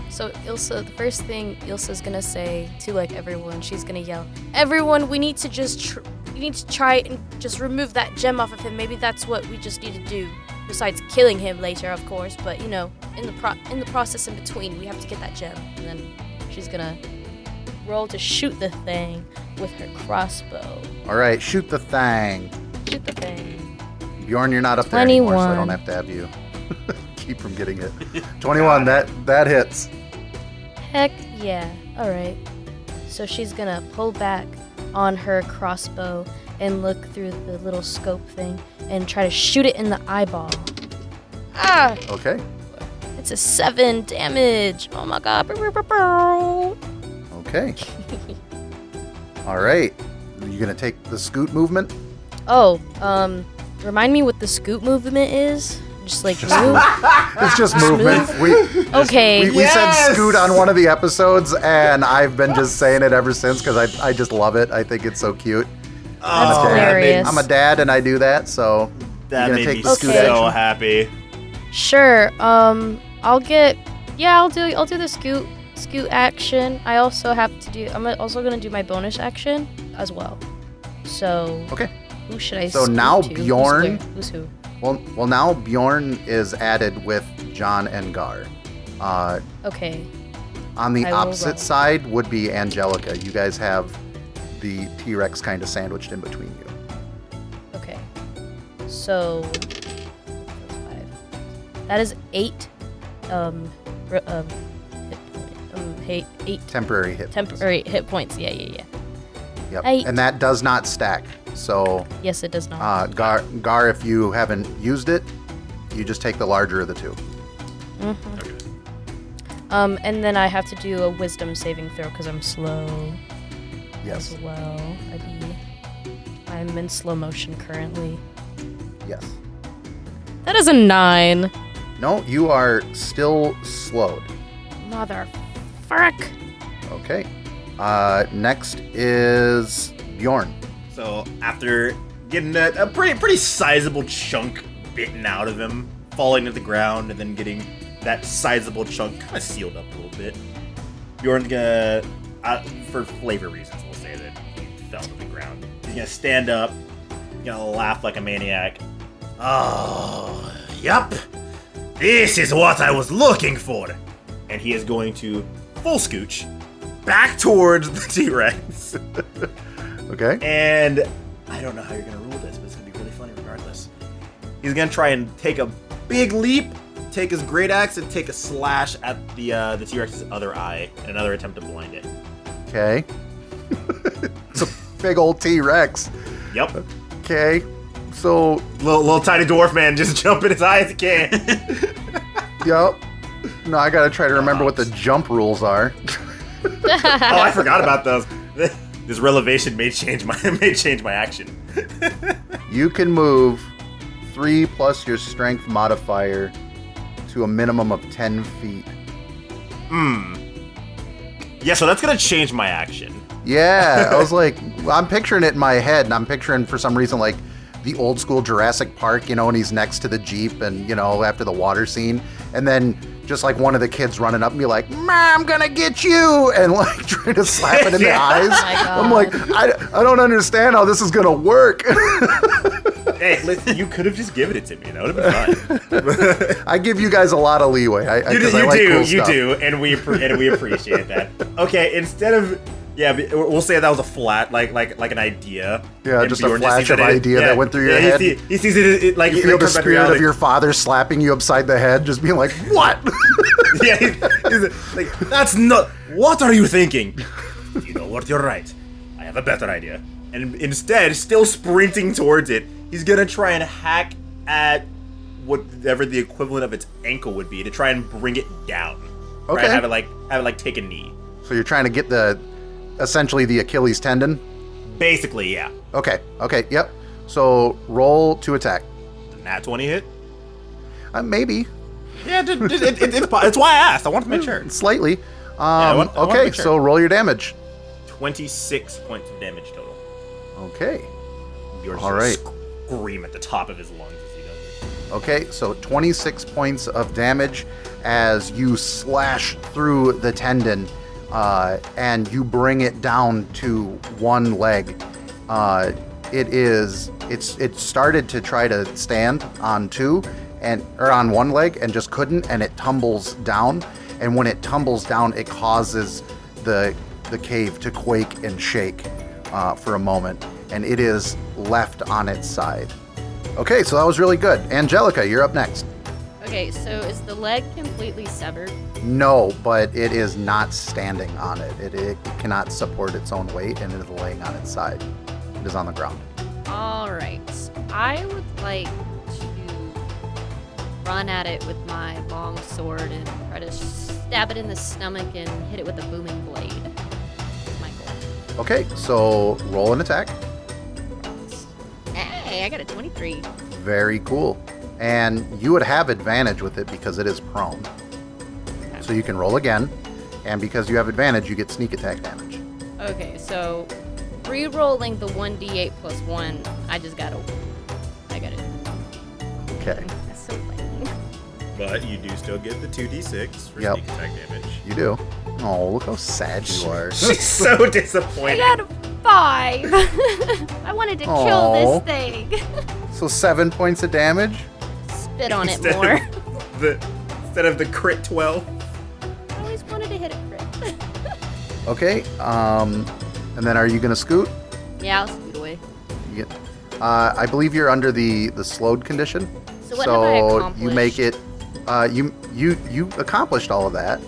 So Ilsa, the first thing Ilsa's gonna say to like everyone, she's gonna yell, "Everyone, we need to just we need to try and just remove that gem off of him. Maybe that's what we just need to do. Besides killing him later, of course, but you know, in the process in between, we have to get that gem." And then she's gonna roll to shoot the thing with her crossbow. All right, shoot the thing. Shoot the thing. Bjorn, you're not up there anymore, so I 21. don't have to have you keep from getting hit. 21, that hits. Heck yeah. All right. So she's gonna pull back on her crossbow and look through the little scope thing and try to shoot it in the eyeball. Ah! Okay. It's a 7 damage. Oh my god. Okay. All right. You gonna take the scoot movement? Oh, remind me what the scoot movement is? Just like move? It's just movement. Okay. We said scoot on one of the episodes, and I've been just saying it ever since because I just love it. I think it's so cute. That's I'm a dad. hilarious. I'm a dad, and I do that, so That you're made gonna me take the scoot so action. happy. Sure. I'll do the scoot action. I also have to do. I'm also gonna do my bonus action as well. So. Okay. Who should I? So scoot now to? Bjorn- Who's who? Well, now Bjorn is added with John and Gar. Okay. On the I will opposite roll. side would be Angelica. You guys have the T-Rex kind of sandwiched in between you. Okay. So. That is 8. Eight Temporary hit. temporary hit points. Yeah. Yep. 8. And that does not stack. So, Yes, it does not. Gar, if you haven't used it, you just take the larger of the two. And then I have to do a wisdom saving throw because I'm slow Yes. as well. I'm in slow motion currently. Yes. That is a 9. No, you are still slowed. Mother frick. Okay. Next is Bjorn. So after getting a pretty sizable chunk bitten out of him, falling to the ground, and then getting that sizable chunk kind of sealed up a little bit, Bjorn's gonna, for flavor reasons, we'll say that he fell to the ground. He's gonna stand up, he's gonna laugh like a maniac. Oh, yup. This is what I was looking for. And he is going to full scooch back towards the T-Rex. Okay. And I don't know how you're gonna rule this, but it's gonna be really funny regardless. He's gonna try and take a big leap, take his great axe, and take a slash at the T-Rex's other eye in another attempt to blind it. Okay. It's a big old T-Rex. Yep. Okay, so Little tiny dwarf man just jumping as high as he can. yep. No, I gotta try to remember what the jump rules are. Oh, I forgot about those. This relevation may change my action. You can move 3 plus your strength modifier to a minimum of 10 feet. Yeah, so that's gonna change my action. Yeah, I was like, I'm picturing it in my head, and I'm picturing for some reason like the old school Jurassic Park, you know, and he's next to the Jeep, and you know, after the water scene, and then just like one of the kids running up and be like, "I'm gonna get you," and like trying to slap it in the eyes. I'm like, I don't understand how this is gonna work. Hey, you could have just given it to me. That would have been fine. I give you guys a lot of leeway. You do, and we appreciate that. Okay, instead of we'll say that was a flat, like an idea. Yeah, and just Bjorn a flash of idea that went through your head. He sees it like you feel the spirit of your father slapping you upside the head, just being like, "What?" Yeah, he's like, "That's not. What are you thinking?" You know what? You're right. I have a better idea. And instead, still sprinting towards it, he's gonna try and hack at whatever the equivalent of its ankle would be to try and bring it down. Okay. Right? Have it like take a knee. So you're trying to get essentially the Achilles tendon. Basically, yeah. Okay, yep. So roll to attack. The nat 20 hit. Maybe. Yeah, it's why I asked. I want to make sure. Slightly. I want to make sure. So roll your damage. 26 points of damage total. Okay. Yours All right. Scream at the top of his lungs as he does it. Okay, so 26 points of damage as you slash through the tendon, and you bring it down to one leg. It started to try to stand on on one leg and just couldn't, and it tumbles down. And when it tumbles down, it causes the cave to quake and shake for a moment, and it is left on its side. Okay, so that was really good. Angelica, you're up next. Okay, so is the leg completely severed? No, but it is not standing on it. It cannot support its own weight, and it is laying on its side. It is on the ground. All right. I would like to run at it with my long sword and try to stab it in the stomach and hit it with a booming blade. My goal. Okay, so roll an attack. Hey, I got a 23. Very cool. And you would have advantage with it because it is prone. So you can roll again, and because you have advantage, you get sneak attack damage. Okay, so re-rolling the 1d8 plus 1, I got it. Okay, That's so lame. But you do still get the 2d6 for Yep. sneak attack damage. you do. Oh, look how sad you are. She's so I disappointed. got a 5. I wanted to kill Aw. this thing. So 7 points of damage? Spit on it Instead more. Instead of the crit 12. I always wanted to hit a crit. Okay, and then are you going to scoot? Yeah, I'll scoot away. You get, I believe you're under the slowed condition. So what have I accomplished? You make it. You accomplished all of that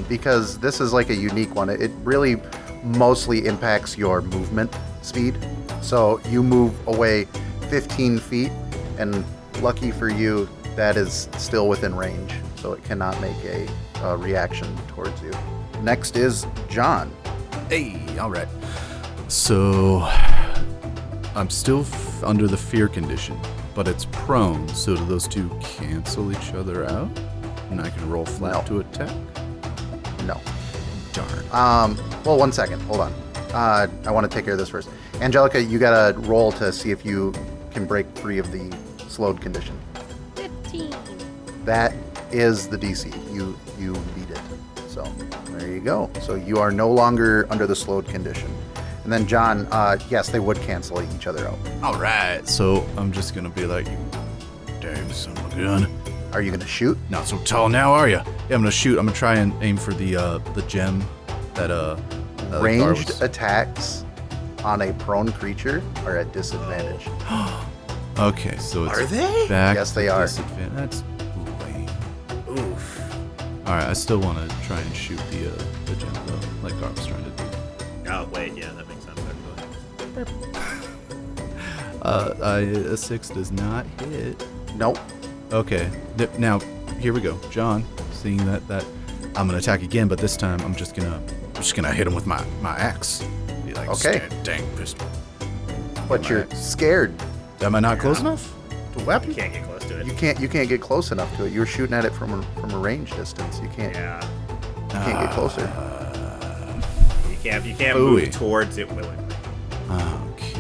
because this is like a unique one. It really mostly impacts your movement speed. So you move away 15 feet, and lucky for you, that is still within range. So it cannot make a reaction towards you. Next is John. Hey, all right. So I'm still under the fear condition, but it's prone. So do those two cancel each other out? And I can roll flat to attack? No. Darn. Well, 1 second. Hold on. I want to take care of this first. Angelica, you got to roll to see if you can break free of the slowed condition. 15. That is the DC. You beat it. So there you go. So you are no longer under the slowed condition. And then John, yes, they would cancel each other out. All right. So I'm just going to be like, you damn son of a gun. Are you going to shoot? Not so tall now, are you? Yeah, I'm going to shoot. I'm going to try and aim for the gem that Ranged was... attacks on a prone creature are at disadvantage. Okay, so it's Are they? back Yes, to they are. disadvantage. That's lame. Oof. All right, I still want to try and shoot the gem though, like Gar was trying to do. Oh, wait, yeah, that makes sense, actually. A 6 does not hit. Nope. Okay. Now, here we go. John, seeing that I'm gonna attack again, but this time I'm just gonna hit him with my axe. Be like, Okay. Dang pistol. But you're scared. Am I not close enough to weapon? You can't get close to it. You can't get close enough to it. You were shooting at it from a range distance. You can't get closer. You can't Ooey. move towards it willingly. Okay.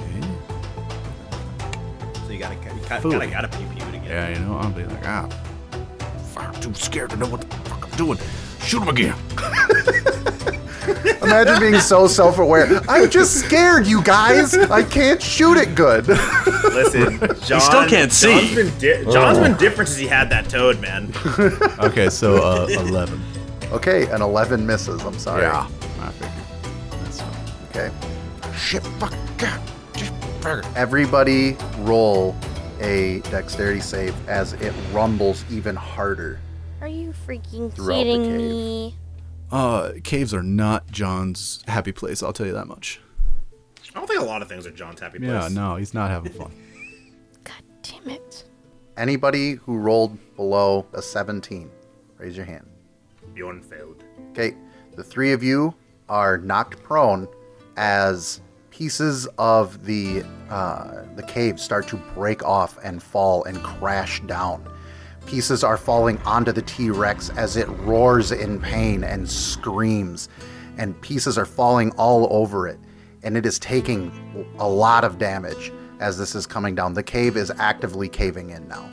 So you gotta pew pew to get Yeah, you know, I'll be like, fuck, I'm too scared to know what the fuck I'm doing. Shoot him again. Imagine being so self-aware. I'm just scared, you guys. I can't shoot it good. Listen, John. still can't see. John's been different since he had that toad, man. Okay, so 11. Okay, an 11 misses. I'm sorry. Yeah, I figured. That's fine. Okay. Shit, fuck, God, just fuck. Everybody roll a dexterity save as it rumbles even harder. Are you freaking Throughout the kidding cave. me? Caves are not John's happy place, I'll tell you that much. I don't think a lot of things are John's happy place. Yeah, no, he's not having fun. God damn it. Anybody who rolled below a 17, raise your hand. Bjorn failed. Okay, the three of you are knocked prone as pieces of the cave start to break off and fall and crash down. Pieces are falling onto the T-Rex as it roars in pain and screams, and pieces are falling all over it, and it is taking a lot of damage as this is coming down. The cave is actively caving in now.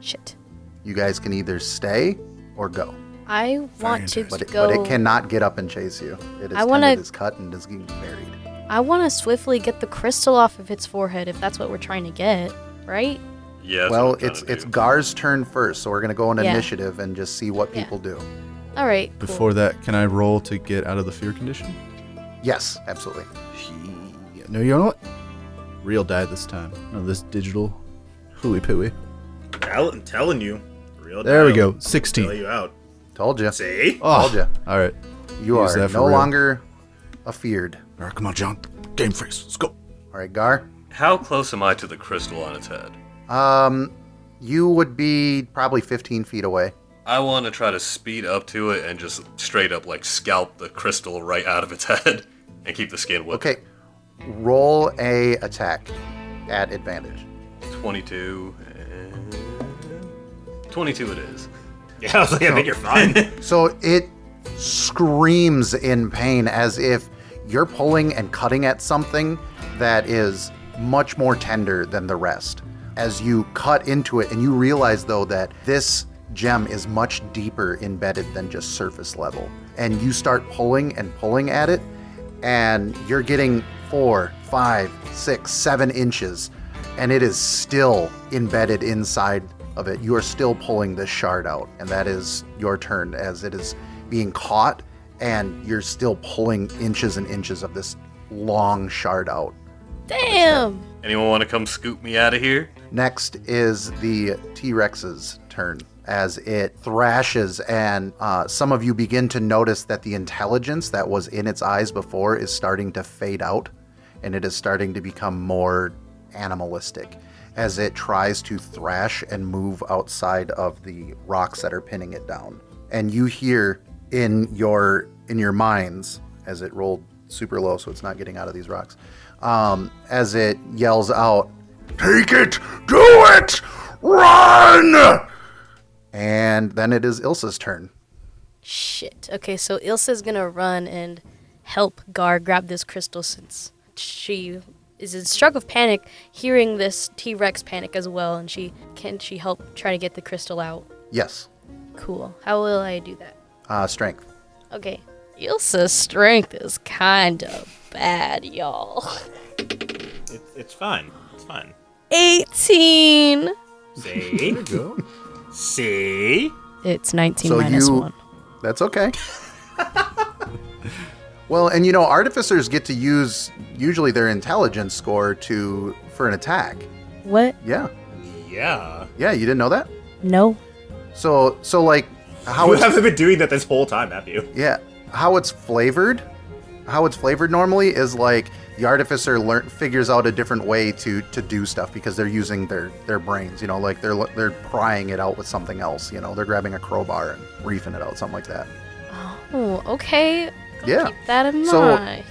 Shit. You guys can either stay or go. I want to But go. it cannot get up and chase you. It is it is cut and is getting buried. I want to swiftly get the crystal off of its forehead if that's what we're trying to get, right? Yeah. that's Well, what I'm trying to it's do. Gar's turn first, so we're gonna go on Yeah. initiative and just see what people do. All right. Cool. Before that, can I roll to get out of the fear condition? Yes, absolutely. No, you know what? Real die this time. No, this digital hooey pooey. I'm telling you. Real There we deal. go. 16. Bail you out. Told you. See? Oh, Told ya. all right. You Use are that for no real. longer afeared. All right, come on, John. Game face. Let's go. All right, Gar. How close am I to the crystal on its head? You would be probably 15 feet away. I want to try to speed up to it and just straight up like scalp the crystal right out of its head and keep the skin with Okay. Roll a attack at advantage. 22. 22 it is. Yeah, I was like, I think you're fine. So it screams in pain as if you're pulling and cutting at something that is much more tender than the rest. As you cut into it, and you realize though that this gem is much deeper embedded than just surface level. And you start pulling and pulling at it, and you're getting 4, 5, 6, 7 inches, and it is still embedded inside of it. You are still pulling this shard out, and that is your turn as it is being caught, and you're still pulling inches and inches of this long shard out. Damn. Anyone want to come scoop me out of here? Next is the T-Rex's turn as it thrashes, and some of you begin to notice that the intelligence that was in its eyes before is starting to fade out, and it is starting to become more animalistic as it tries to thrash and move outside of the rocks that are pinning it down. And you hear in your minds, as it rolled super low so it's not getting out of these rocks, as it yells out, Take it! Do it! Run! and then it is Ilsa's turn. Shit. Okay, so Ilsa's gonna run and help Gar grab this crystal since she is in struck of panic, hearing this T-Rex panic as well, and can she help try to get the crystal out? Yes. Cool. How will I do that? Strength. Okay. Ilsa's strength is kind of bad, y'all. It's fine. It's fine. 18. See? Go. See? It's 19 So minus you- 1. That's okay. Well, and artificers get to use usually their intelligence score for an attack. What? Yeah. Yeah. Yeah, you didn't know that? No. So like how You it's haven't been doing that this whole time, have you? yeah, how it's flavored how it's flavored normally is like the artificer figures out a different way to do stuff because they're using their brains, you know, like they're prying it out with something else, you know, they're grabbing a crowbar and reefing it out, something like that. Oh, okay. Yeah. Keep that in So- mind.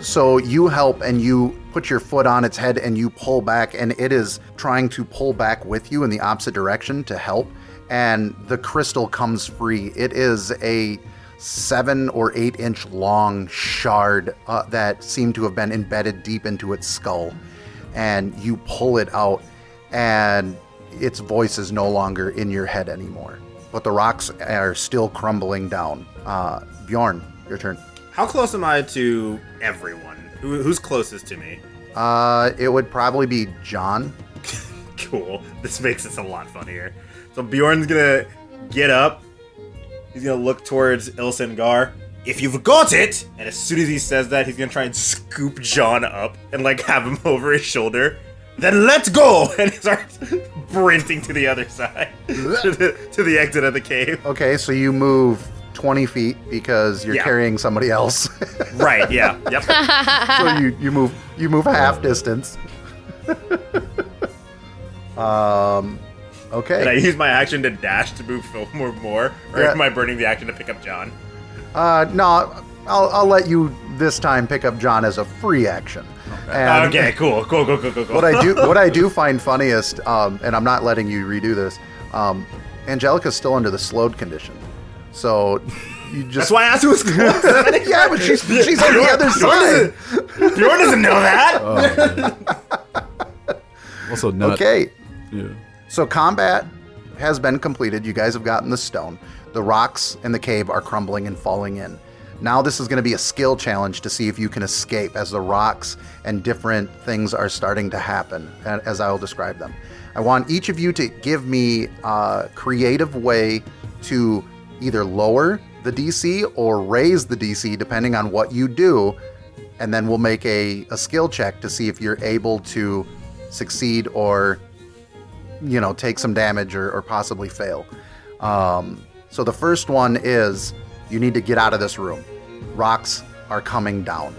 So you help and you put your foot on its head and you pull back, and it is trying to pull back with you in the opposite direction to help, and the crystal comes free. It is a 7 or 8 inch long shard that seemed to have been embedded deep into its skull, and you pull it out and its voice is no longer in your head anymore, but the rocks are still crumbling down. Bjorn, your turn. How close am I to everyone? Who's closest to me? It would probably be John. Cool. This makes this a lot funnier. So Bjorn's gonna get up. He's gonna look towards Ilsengar. If you've got it! And as soon as he says that, he's gonna try and scoop John up and like have him over his shoulder. Then let's go! And he starts sprinting to the other side. to the exit of the cave. Okay, so you move 20 feet because you're Yeah. carrying somebody else. Right, yeah. Yep. So you move half distance. Okay. Can I use my action to dash to move more? Or Yeah. am I burning the action to pick up John? No, I'll let you this time pick up John as a free action. And Okay, cool. What I do find funniest, and I'm not letting you redo this, Angelica's still under the slowed condition. So you just That's why I asked who was close. yeah, but she's on the other side. Bjorn doesn't know that. Also, not. Okay. Yeah. So combat has been completed. You guys have gotten the stone. The rocks in the cave are crumbling and falling in. Now this is going to be a skill challenge to see if you can escape as the rocks and different things are starting to happen, as I will describe them. I want each of you to give me a creative way to either lower the DC or raise the DC depending on what you do, and then we'll make a skill check to see if you're able to succeed or, you know, take some damage or possibly fail. So the first one is you need to get out of this room. Rocks are coming down.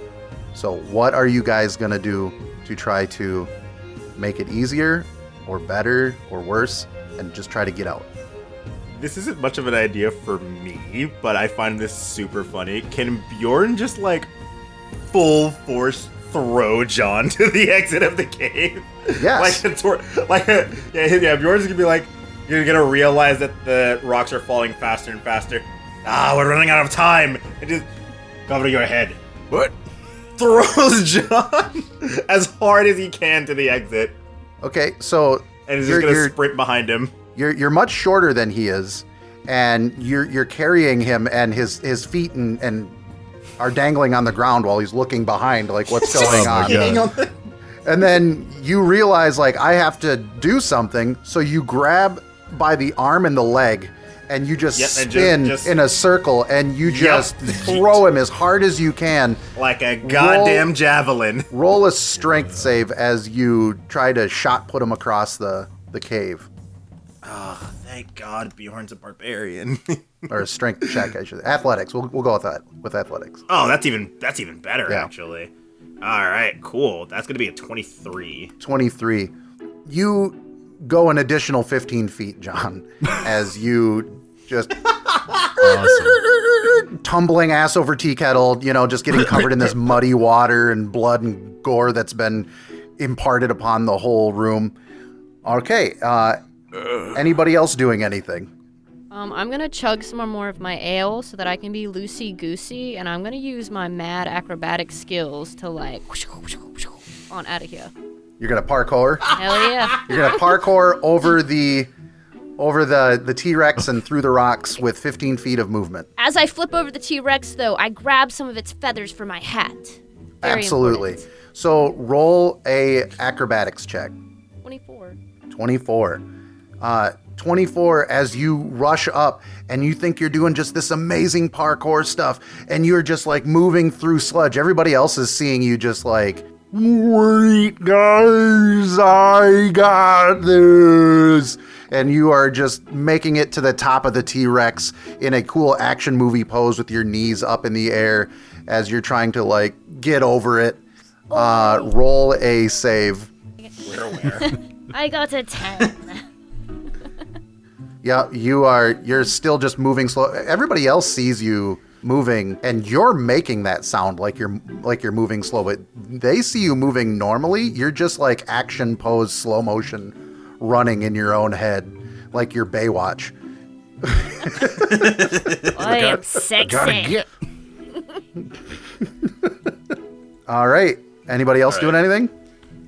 So what are you guys going to do to try to make it easier or better or worse and just try to get out? This isn't much of an idea for me, but I find this super funny. Can Bjorn just like full force throw John to the exit of the cave? Yes. Yeah. Bjorn's gonna be like, you're gonna realize that the rocks are falling faster and faster. We're running out of time. And just cover your head. What? Throws John as hard as he can to the exit, Okay, so and is just gonna sprint behind him. You're much shorter than he is, and you're carrying him, and his feet and are dangling on the ground while he's looking behind, like what's going Oh my on. God. And then you realize, like, I have to do something, so you grab by the arm and the leg, and you just Yep, and spin just- in a circle, and you just Yep. throw him as hard as you can. Like a goddamn javelin. Roll a strength save as you try to shot put him across the cave. Oh, thank God Bjorn's a barbarian. Or a strength check, I should. Athletics. We'll go with that. With athletics. Oh, that's even better, Yeah. actually. All right, cool. That's gonna be a 23. 23. You go an additional 15 feet, John, as you just Awesome. tumbling ass over tea kettle, you know, just getting covered in this muddy water and blood and gore that's been imparted upon the whole room. Okay. Anybody else doing anything? I'm gonna chug some more of my ale so that I can be loosey-goosey, and I'm gonna use my mad acrobatic skills to like on out of here. You're gonna parkour. Hell yeah! You're gonna parkour over the T-Rex and through the rocks with 15 feet of movement. As I flip over the T-Rex, though, I grab some of its feathers for my hat. Very Absolutely. important. So roll a acrobatics check. 24. 24. 24 as you rush up and you think you're doing just this amazing parkour stuff and you're just like moving through sludge. Everybody else is seeing you just like, wait guys, I got this. and you are just making it to the top of the T-Rex in a cool action movie pose with your knees up in the air as you're trying to like get over it. Roll a save. Where? I got a 10. Yeah, you're still just moving slow. Everybody else sees you moving and you're making that sound like you're moving slow, but they see you moving normally. You're just like action pose, slow motion, running in your own head like you're Baywatch. I am sexy. All right. Anybody else doing anything?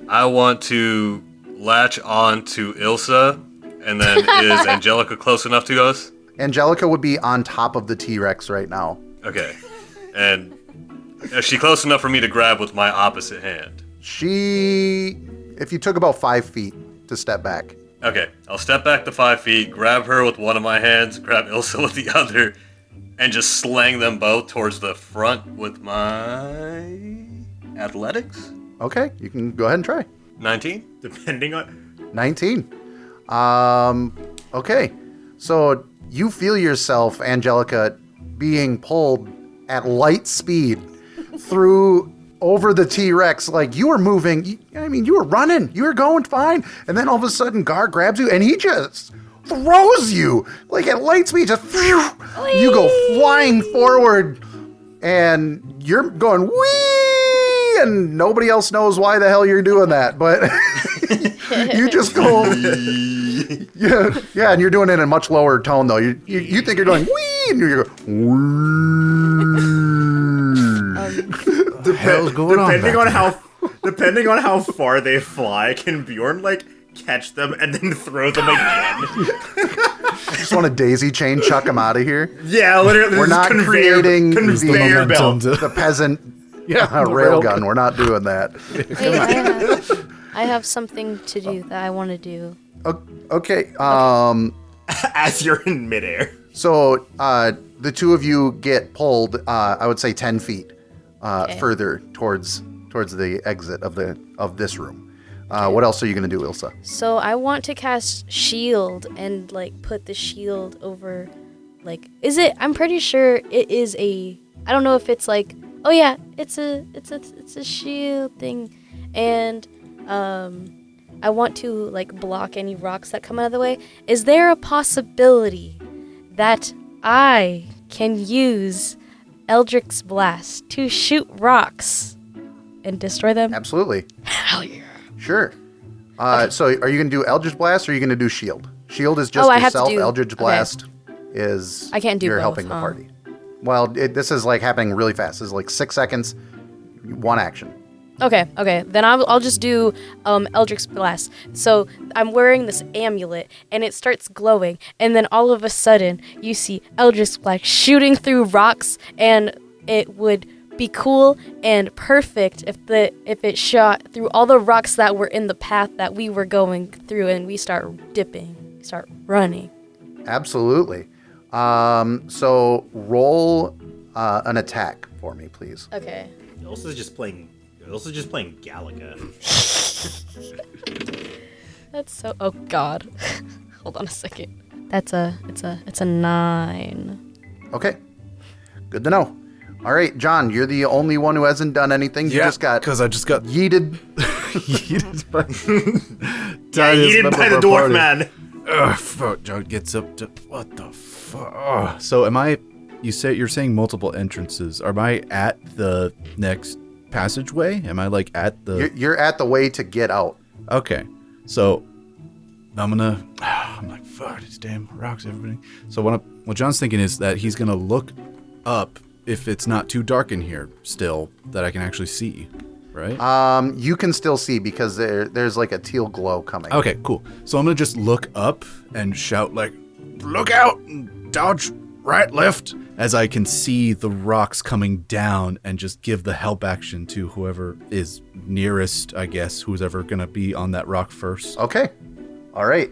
I want to latch on to Ilsa, and then is Angelica close enough to us? Angelica would be on top of the T-Rex right now. Okay. And is she close enough for me to grab with my opposite hand? If you took about 5 feet to step back. Okay, I'll step back to 5 feet, grab her with one of my hands, grab Ilsa with the other, and just slang them both towards the front with my athletics. Okay, you can go ahead and try. 19? Depending on... 19. Okay. So you feel yourself, Angelica, being pulled at light speed through over the T-Rex. Like you were moving. I mean, you were running. You were going fine. And then all of a sudden, Gar grabs you and he just throws you like at light speed. Just phew, you go flying forward and you're going whee, and nobody else knows why the hell you're doing that, but you just go. Yeah, and you're doing it in a much lower tone though. You think you're going wee, and you're going wee. The hell's going Depending on how far they fly, can Bjorn like catch them and then throw them again? Just want a daisy chain, chuck them out of here. Yeah, literally. We're not creating conveyor belt. the peasant railgun. We're not doing that. Wait, I have something to do that I want to do. Okay. As you're in midair. So the two of you get pulled. I would say 10 feet further towards the exit of this room. What else are you gonna do, Ilsa? So I want to cast shield and like put the shield over, like, is it? I'm pretty sure it is a. I don't know if it's like. Oh yeah, it's a shield thing, and I want to like block any rocks that come out of the way. Is there a possibility that I can use Eldritch Blast to shoot rocks and destroy them? Absolutely. Hell yeah. Sure. So are you going to do Eldritch Blast or are you going to do Shield? Shield is just I have to yourself. do- Eldritch okay. Blast is I can't do you're both, helping the huh? party. Well, this is like happening really fast. This is like 6 seconds, one action. Okay. Then I'll just do Eldritch Blast. So I'm wearing this amulet, and it starts glowing, and then all of a sudden you see Eldritch Blast shooting through rocks, and it would be cool and perfect if it shot through all the rocks that were in the path that we were going through, and we start dipping, start running. Absolutely. So roll an attack for me, please. Okay. Ilsa's just playing Galaga. That's so. Oh God. Hold on a second. It's a 9. Okay. Good to know. All right, John, you're the only one who hasn't done anything. You just got because I just got yeeted. yeeted by, Yeeted by the dwarf man. Ugh, fuck, John gets up to what the fuck. Ugh. So am I? You're saying multiple entrances. Am I at the next passageway? Am I like at the? You're at the way to get out. Okay, so I'm like fuck these damn rocks, everybody. So what John's thinking is that he's gonna look up if it's not too dark in here still that I can actually see, right? You can still see because there's like a teal glow coming. Okay, cool. So I'm gonna just look up and shout like, "Look out! Dodge right, left!" as I can see the rocks coming down, and just give the help action to whoever is nearest, I guess, who's ever gonna be on that rock first. Okay. All right.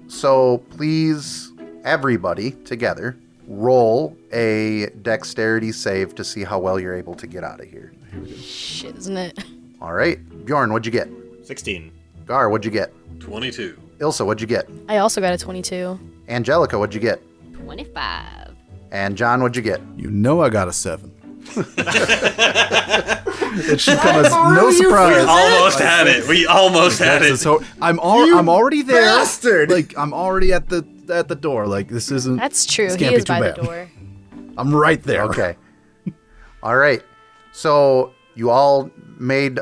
So please, everybody together, roll a dexterity save to see how well you're able to get out of here. Shit, isn't it? All right. Bjorn, what'd you get? 16. Gar, what'd you get? 22. Ilsa, what'd you get? I also got a 22. Angelica, what'd you get? 25. And John, what'd you get? You know I got a 7. It should come as no surprise. We almost had it. We almost had it. So I'm already there. bastard! Like I'm already at the door. Like this isn't. That's true. This He can't be is too by bad. the door. I'm right there. Okay. All right. So you all made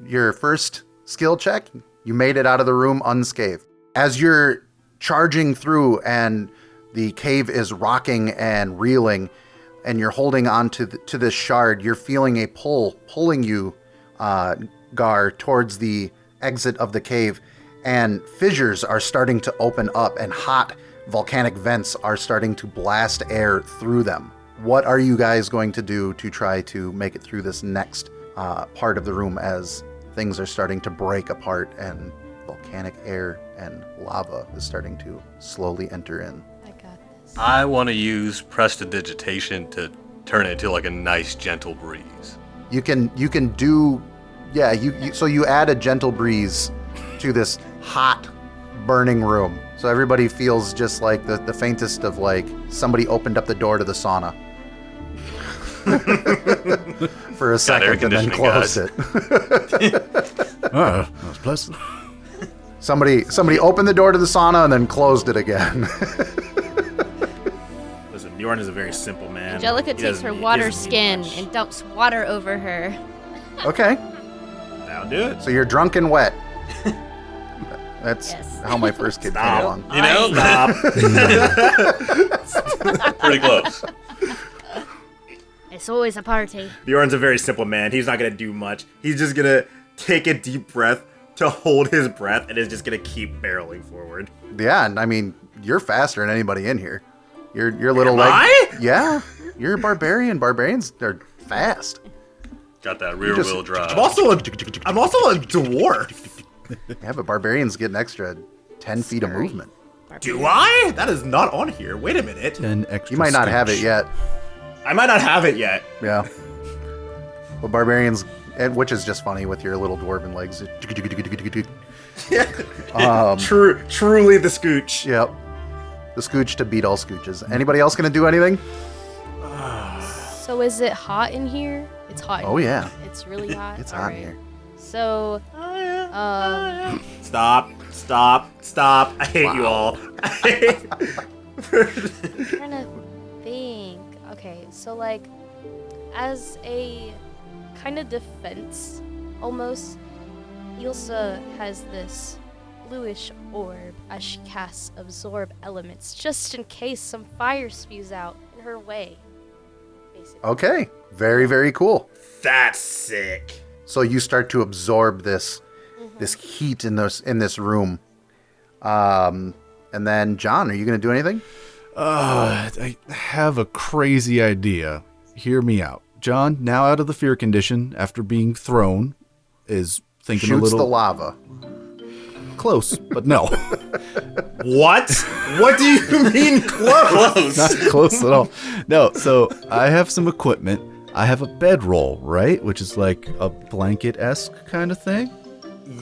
your first skill check. You made it out of the room unscathed. As you're charging through and the cave is rocking and reeling, and you're holding on to this shard, you're feeling a pull pulling you, Gar, towards the exit of the cave, and fissures are starting to open up, and hot volcanic vents are starting to blast air through them. What are you guys going to do to try to make it through this next part of the room as things are starting to break apart and volcanic air and lava is starting to slowly enter in? I got this. I want to use prestidigitation to turn it into like a nice gentle breeze. You can do, yeah. So you add a gentle breeze to this hot, burning room, so everybody feels just like the faintest of like somebody opened up the door to the sauna for a second and then conditioning, closed guys. it. Oh, that was pleasant. Somebody opened the door to the sauna and then closed it again. Listen, Bjorn is a very simple man. Angelica He takes doesn't her need- he water doesn't need skin much. and dumps water over her. Okay, That'll do it. so you're drunk and wet. That's Yes. how my first kid came Stop. along. You know? Stop. Pretty close. It's always a party. Bjorn's a very simple man. He's not gonna do much. He's just gonna take a deep breath to hold his breath and is just gonna keep barreling forward. Yeah, and I mean, you're faster than anybody in here. Your little Am leg. I? Yeah, you're a barbarian. Barbarians are fast. Got that rear just- wheel drive. I'm also a dwarf. Yeah, but barbarians get an extra 10 feet of movement. Do I? That is not on here. Wait a minute. 10 extra. You might not have it stench. yet. I might not have it yet. Yeah. Well, barbarians, which is just funny with your little dwarven legs. Truly the scooch. Yep. The scooch to beat all scooches. Anybody else gonna do anything? So is it hot in here? It's hot. in Oh, here. yeah. It's really hot. It's hot in Alright. here. So, Stop. I hate you all. I'm trying to think. Okay, so like, as a kind of defense, almost, Ilsa has this bluish orb as she casts absorb elements, just in case some fire spews out in her way. Basically. Okay. Very, very cool. That's sick. So you start to absorb this heat in this room. And then, John, are you gonna do anything? I have a crazy idea. Hear me out. John, now out of the fear condition after being thrown, is thinking a Shoots little the lava. close, but no. What? What do you mean close? Not close at all. No, so I have some equipment. I have a bedroll, right? Which is like a blanket-esque kind of thing.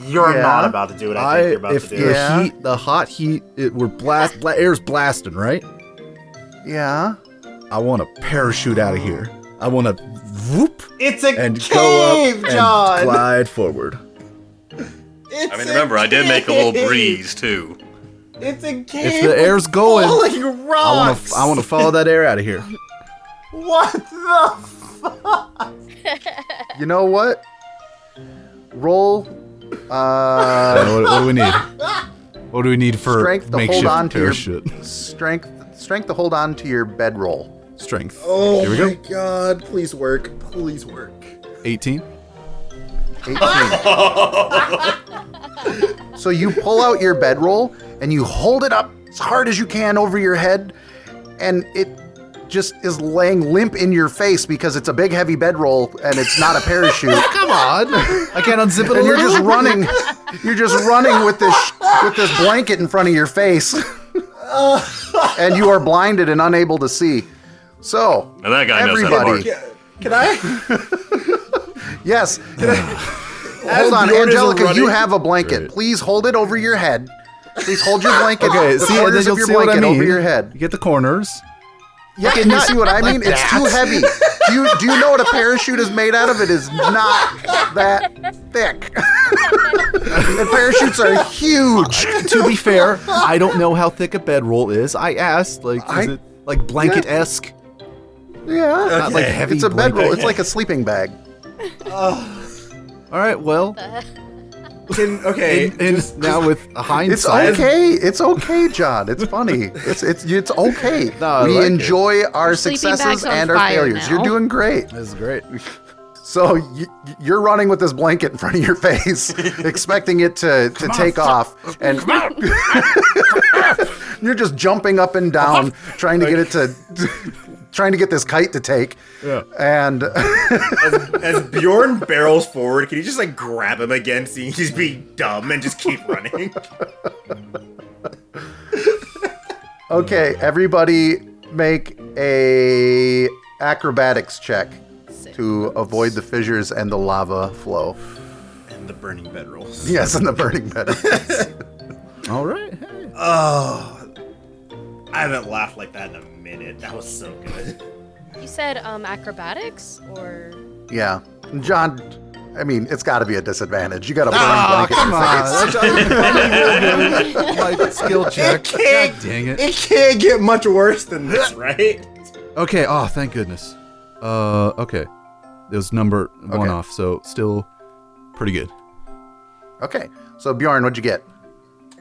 You're Yeah. not about to do what I think you're about if to the do. Yeah. the hot heat, air's blasting, right? Yeah. I want to parachute out of here. I want to whoop It's a and cave, go up John. and glide forward. I mean, remember, I did make a little breeze, too. It's a cave. If the air's going, falling rocks. I want to follow that air out of here. What the? You know what? Roll. What do we need? What do we need for Strength to hold makeshift on to your parachute? strength to hold on to your bedroll. Strength. Oh Here we go. my god! Please work. Please work. 18. 18. So you pull out your bedroll and you hold it up as hard as you can over your head, and it just is laying limp in your face because it's a big heavy bedroll and it's not a parachute. Come on. I can't unzip it a And you're little? just running. You're just running with this blanket in front of your face, and you are blinded and unable to see. So, Now that guy knows how to everybody, park. Can I? yes. Hold on, Bjorn is Angelica. You running- have a blanket. Right. Please hold it over your head, Please hold your blanket. Okay, the see, and then corners you'll of your see what I blanket mean. over your head. You get the corners. Yeah, and you see what I mean? It's too heavy. Do you know what a parachute is made out of? It is not that thick. And parachutes are huge. To be fair, I don't know how thick a bedroll is. I asked, like, is it like blanket-esque? Yeah. Not like heavy It's a blanket. bedroll. It's like a sleeping bag. All right, well, Okay. and now with It's hindsight, okay. It's okay, John. It's funny. It's okay. No, I we like it. enjoy our sleeping successes bag's on and our fire failures. now. You're doing great. this is great. So you're running with this blanket in front of your face, expecting it to take off, and you're just jumping up and down, trying to get it to, trying to get this kite to take. Yeah. And As Bjorn barrels forward, can you just like grab him again, seeing he's being dumb, and just keep running? okay, everybody, make a acrobatics check to avoid the fissures and the lava flow. And the burning bedrolls. Yes, and the burning bed. All right. Hey. Oh, I haven't laughed like that in a minute. That was so good. You said acrobatics or Yeah, John. I mean, it's got to be a disadvantage. You got a burning Oh, blanket come in your face. on. My skill check. God dang it. It can't get much worse than this, right? Okay. Oh, thank goodness. Okay. It was number one Okay. off, so still pretty good. Okay, so Bjorn, what'd you get?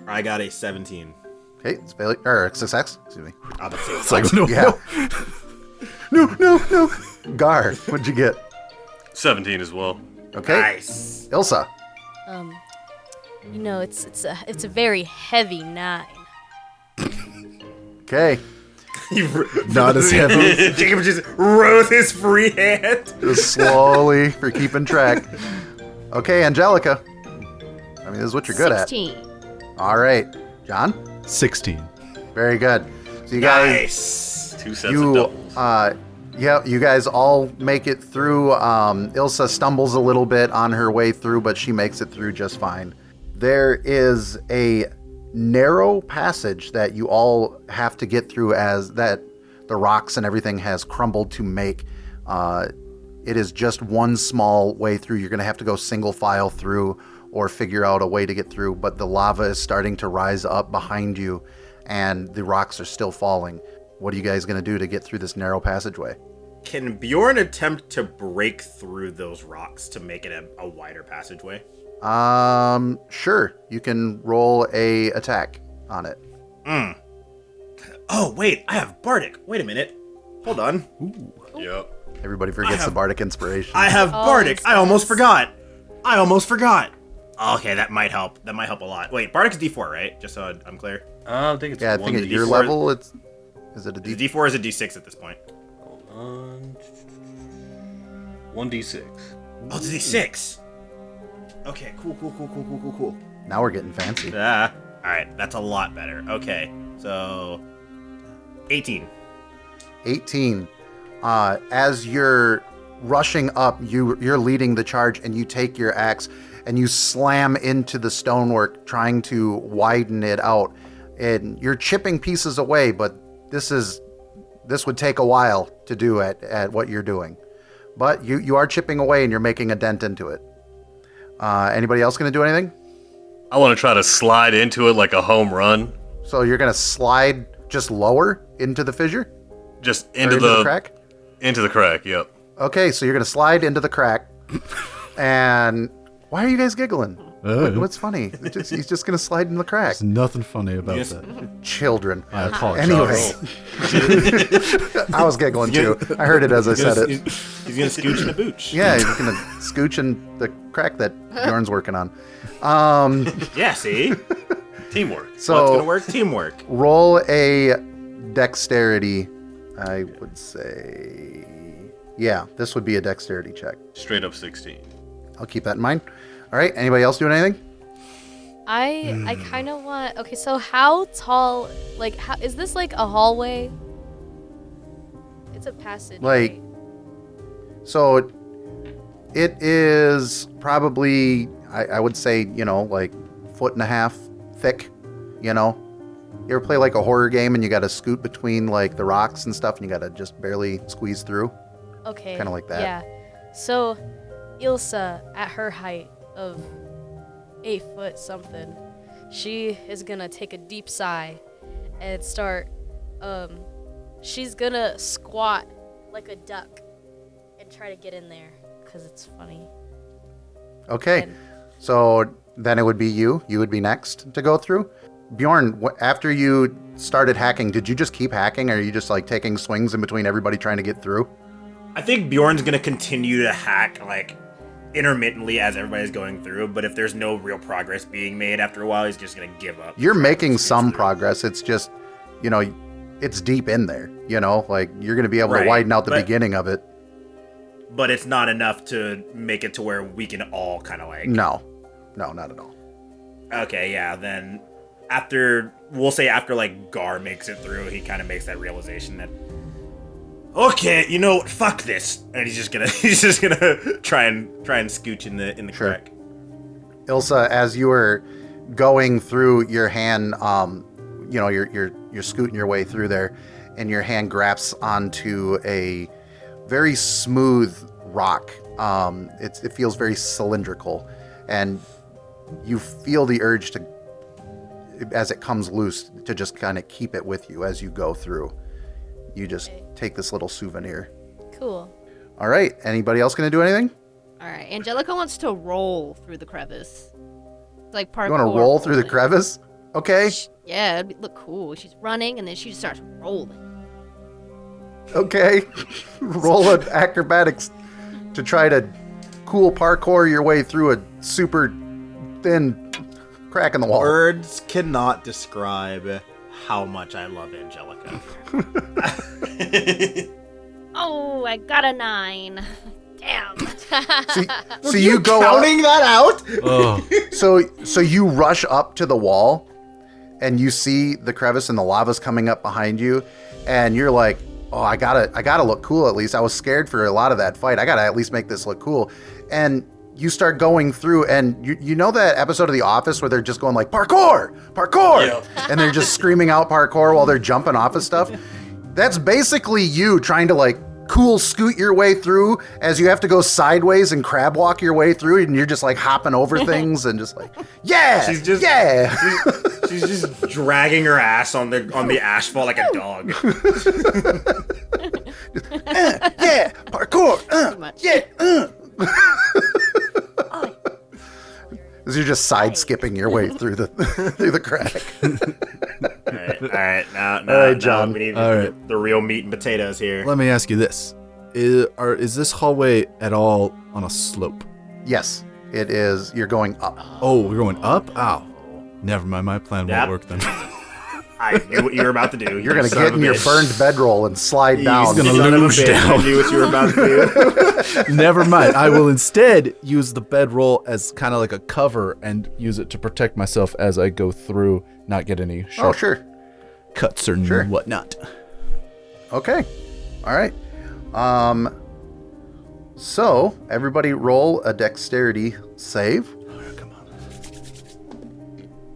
I got a 17. Okay, it's failure or success. Excuse me. I'll bet you It's like, no, Yeah. No. Gar, what'd you get? 17 as well. Okay, Nice. Ilsa. it's a very heavy 9. Okay, Not as heavy. Jacob just rose his free hand. just slowly for keeping track. Okay, Angelica. I mean, this is what you're good 16. at. All right, John. 16. Very good. So you guys. Nice. 2 sets of You, doubles. yeah, you guys all make it through. Ilsa stumbles a little bit on her way through, but she makes it through just fine. There is a narrow passage that you all have to get through as that the rocks and everything has crumbled to make. It is just one small way through. You're going to have to go single file through or figure out a way to get through, but the lava is starting to rise up behind you and the rocks are still falling. What are you guys going to do to get through this narrow passageway? Can Bjorn attempt to break through those rocks to make it a wider passageway? Sure. You can roll a attack on it. Oh, wait, I have Bardic. Wait a minute. Hold on. Yep. Everybody forgets the bardic inspiration. I have Oh, Bardic. it's I almost nice. forgot. Okay, that might help. That might help a lot. Wait, Bardic's D4, right? Just so I'm clear. I think it's Yeah, I one think at to your D4. level, is it a The D? D4 or is a D6 at this point? Hold on. 1d6. Oh, it's a D6. Okay, cool. Now we're getting fancy. All right, that's a lot better. Okay, so 18. 18. As you're rushing up, you're leading the charge, and you take your axe and you slam into the stonework, trying to widen it out. And you're chipping pieces away, but this would take a while to do at what you're doing. But you are chipping away, and you're making a dent into it. Anybody else going to do anything? I want to try to slide into it like a home run. So you're going to slide just lower into the fissure? Just Or into the crack? Into the crack, yep. Okay, so you're going to slide into the crack. And why are you guys giggling? What's funny? He's just going to slide in the crack. There's nothing funny about Yes. that. Children. I apologize. Anyway, I was giggling too. I heard it as I said it. He's gonna scooch in a booch. Yeah, he's going to scooch in the crack that Bjorn's working on. Yeah, see? Teamwork. What's gonna So work? Teamwork. roll a dexterity, I would say. Yeah, this would be a dexterity check. Straight up 16. I'll keep that in mind. All right, anybody else doing anything? I kind of want. Okay, so how tall? Like, how is this like a hallway? It's a passage. Like- right? So it is probably, I would say, like 1.5 feet thick, you know? You ever play like a horror game and you gotta scoot between like the rocks and stuff and you gotta just barely squeeze through? Okay. Kinda like that. Yeah. So, Ilsa, at her height of 8 foot something, she is gonna take a deep sigh and start, she's gonna squat like a duck and try to get in there, because it's funny. Okay, And- so then it would be you. You would be next to go through. Bjorn, after you started hacking, did you just keep hacking, or are you just like taking swings in between everybody trying to get through? I think Bjorn's gonna continue to hack like intermittently as everybody's going through, but if there's no real progress being made after a while, he's just gonna give up. You're making some progress. It's just, you know, it's deep in there, you know, like you're going to be able to Right, widen out the but- beginning of it. But it's not enough to make it to where we can all kind of like... No, not at all. Okay, yeah, then we'll say after like Gar makes it through, he kind of makes that realization that, okay, you know what, fuck this, and he's just gonna try and scooch in the Sure. crack. Ilsa, as you were going through, your hand, you know, you're scooting your way through there, and your hand grasps onto a very smooth rock. It feels very cylindrical, and you feel the urge to, as it comes loose, to just kind of keep it with you as you go through. You just take this little souvenir. Cool. All right. Anybody else going to do anything? All right. Angelica wants to roll through the crevice. It's like parkour. You want to roll through the rolling. crevice? Okay. Yeah, it'd look cool. She's running and then she just starts rolling. Okay. Roll an acrobatics to try to cool parkour your way through a super thin crack in the wall. Words cannot describe how much I love Angelica. Oh, I got a 9. Damn. So you go up, Counting that out? Oh, so you rush up to the wall and you see the crevice and the lava's coming up behind you, and you're like, oh, I gotta look cool at least. I was scared for a lot of that fight. I gotta at least make this look cool. And you start going through, and you know that episode of The Office where they're just going like, parkour, and they're just screaming out parkour while they're jumping off of stuff? That's basically you trying to like cool scoot your way through as you have to go sideways and crab walk your way through, and you're just like hopping over things and just like, yeah, She's just she's just dragging her ass on the asphalt like a dog. yeah, parkour, Too much. yeah. As you're just side skipping your way through the crack. All right, now, right, John. we need All right. the real meat and potatoes here. let me ask you this: is this hallway at all on a slope? Yes, it is. You're going up. Oh, we're going up. Ow! Never mind. My plan Yep. won't work then. I knew what you were about to do. You're gonna son get of a in your bitch. burned bedroll and slide down. He's gonna Son of a loosh bitch, down. I knew what you were about to do. Never mind. I will instead use the bedroll as kind of like a cover and use it to protect myself as I go through, not get any Oh, sharp sure. cuts or Sure. whatnot. Okay. All right. So everybody roll a dexterity save. Come on.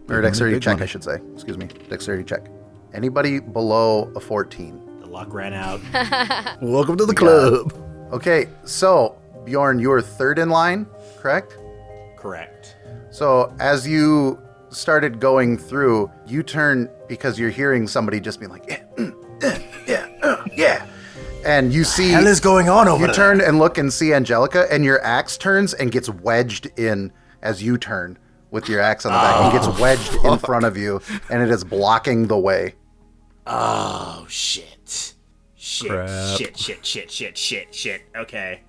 Or a dexterity big check, money. I should say. Excuse me. Dexterity check. Anybody below a 14? The luck ran out. Welcome to the club. Okay, so Bjorn, you're third in line, correct? Correct. So as you started going through, you turn because you're hearing somebody just be like, yeah. And you see, Hell is going on over you there? turn and look and see Angelica, and your axe turns and gets wedged in as you turn with your axe on the back, and gets wedged in front of you, and it is blocking the way. Oh shit. Crap. Shit. Okay.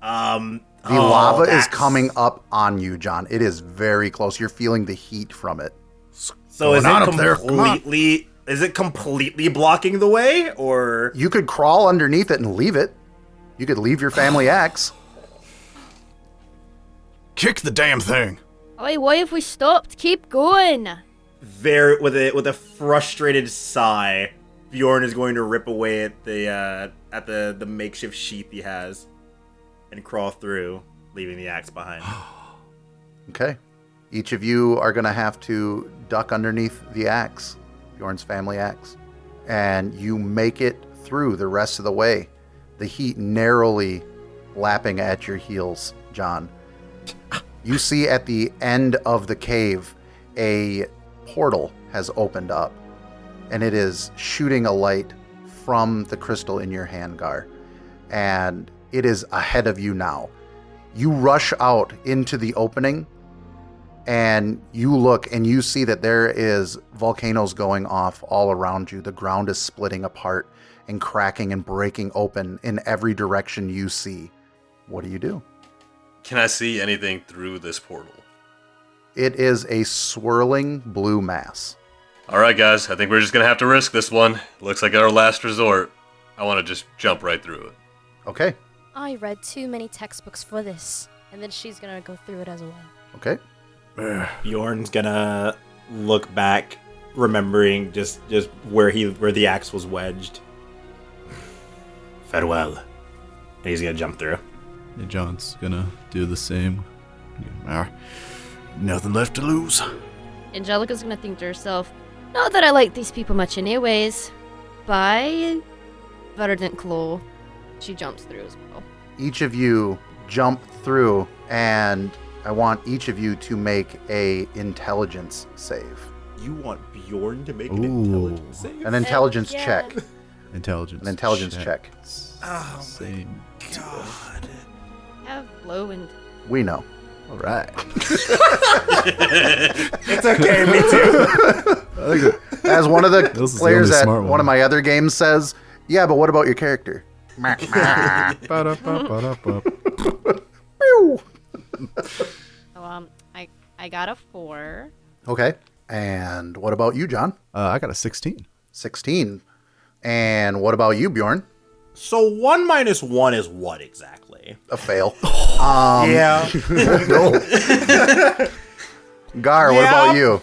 The lava is coming up on you, John. It is very close. You're feeling the heat from it. So is Going on it up there, come on. completely blocking the way, or You could crawl underneath it and leave it. You could leave your family axe. Kick the damn thing. Oi, what if we stopped? Keep going. with a frustrated sigh, Bjorn is going to rip away at the makeshift sheath he has and crawl through, leaving the axe behind. Okay. Each of you are going to have to duck underneath the axe, Bjorn's family axe. And you make it through the rest of the way. The heat narrowly lapping at your heels, John. You see at the end of the cave, a portal has opened up. And it is shooting a light from the crystal in your hand, Gar. And it is ahead of you now. You rush out into the opening, and you look and you see that there is volcanoes going off all around you. The ground is splitting apart and cracking and breaking open in every direction you see. What do you do? Can I see anything through this portal? It is a swirling blue mass. All right, guys. I think we're just going to have to risk this one. Looks like our last resort. I want to just jump right through it. Okay. I read too many textbooks for this. And then she's gonna go through it as well. Okay. Bjorn's gonna look back, remembering just where the axe was wedged. Farewell. And he's gonna jump through. Yeah, John's gonna do the same. Nothing left to lose. Angelica's gonna think to herself, not that I like these people much anyways. Bye, Verdant Claw. She jumps through as well. Each of you jump through, and I want each of you to make a intelligence save. You want Bjorn to make an Ooh. intelligence save? An intelligence yeah. check. Intelligence. An intelligence check. Oh Same. God. Have low and We know. All right. It's okay, me too. As one of the This is the players only at smart one one. of my other games says, yeah, but what about your character? Ba-da-ba-ba-da-ba. so I got a 4. Okay. And what about you, John? I got a 16. 16. And what about you, Bjorn? So 1 minus 1 is what exactly? A fail. Yeah. Gar, what about you?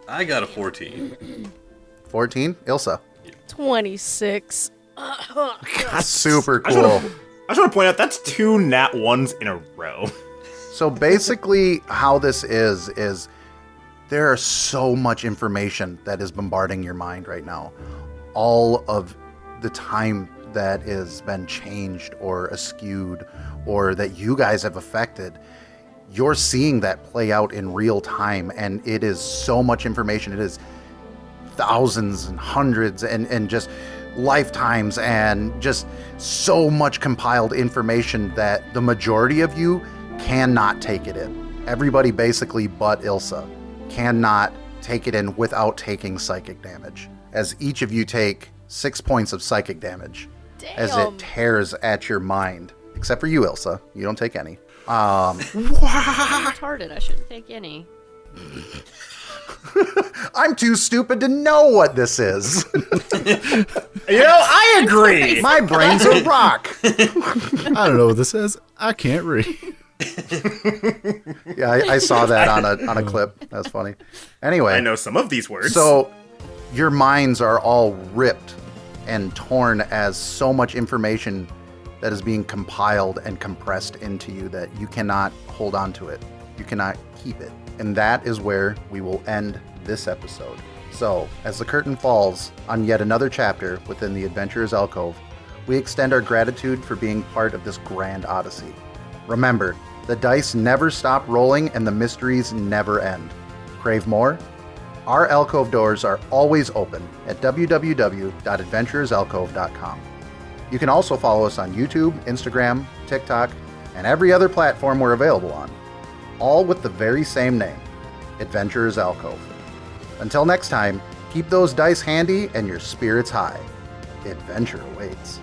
I got a 14. 14? Ilsa. 26. Super cool. I just want to point out that's 2 nat 1s in a row. So basically how this is there are so much information that is bombarding your mind right now. All of the time that has been changed or askewed or that you guys have affected, you're seeing that play out in real time, and it is so much information. It is thousands and hundreds and just lifetimes and just so much compiled information that the majority of you cannot take it in. Everybody basically but Ilsa cannot take it in without taking psychic damage, as each of you take 6 points of psychic damage as it tears at your mind, except for you, Ilsa. You don't take any. I'm retarded. I shouldn't take any. I'm too stupid to know what this is. I agree. My brain's a rock. I don't know what this is. I can't read. Yeah, I saw that on a clip. That's funny. Anyway, I know some of these words. so your minds are all ripped and torn as so much information that is being compiled and compressed into you that you cannot hold on to it. You cannot keep it. And that is where we will end this episode. So, as the curtain falls on yet another chapter within the Adventurer's Alcove, we extend our gratitude for being part of this grand odyssey. Remember, the dice never stop rolling and the mysteries never end. Crave more? Our alcove doors are always open at www.adventurersalcove.com. You can also follow us on YouTube, Instagram, TikTok, and every other platform we're available on, all with the very same name, Adventurer's Alcove. Until next time, keep those dice handy and your spirits high. Adventure awaits.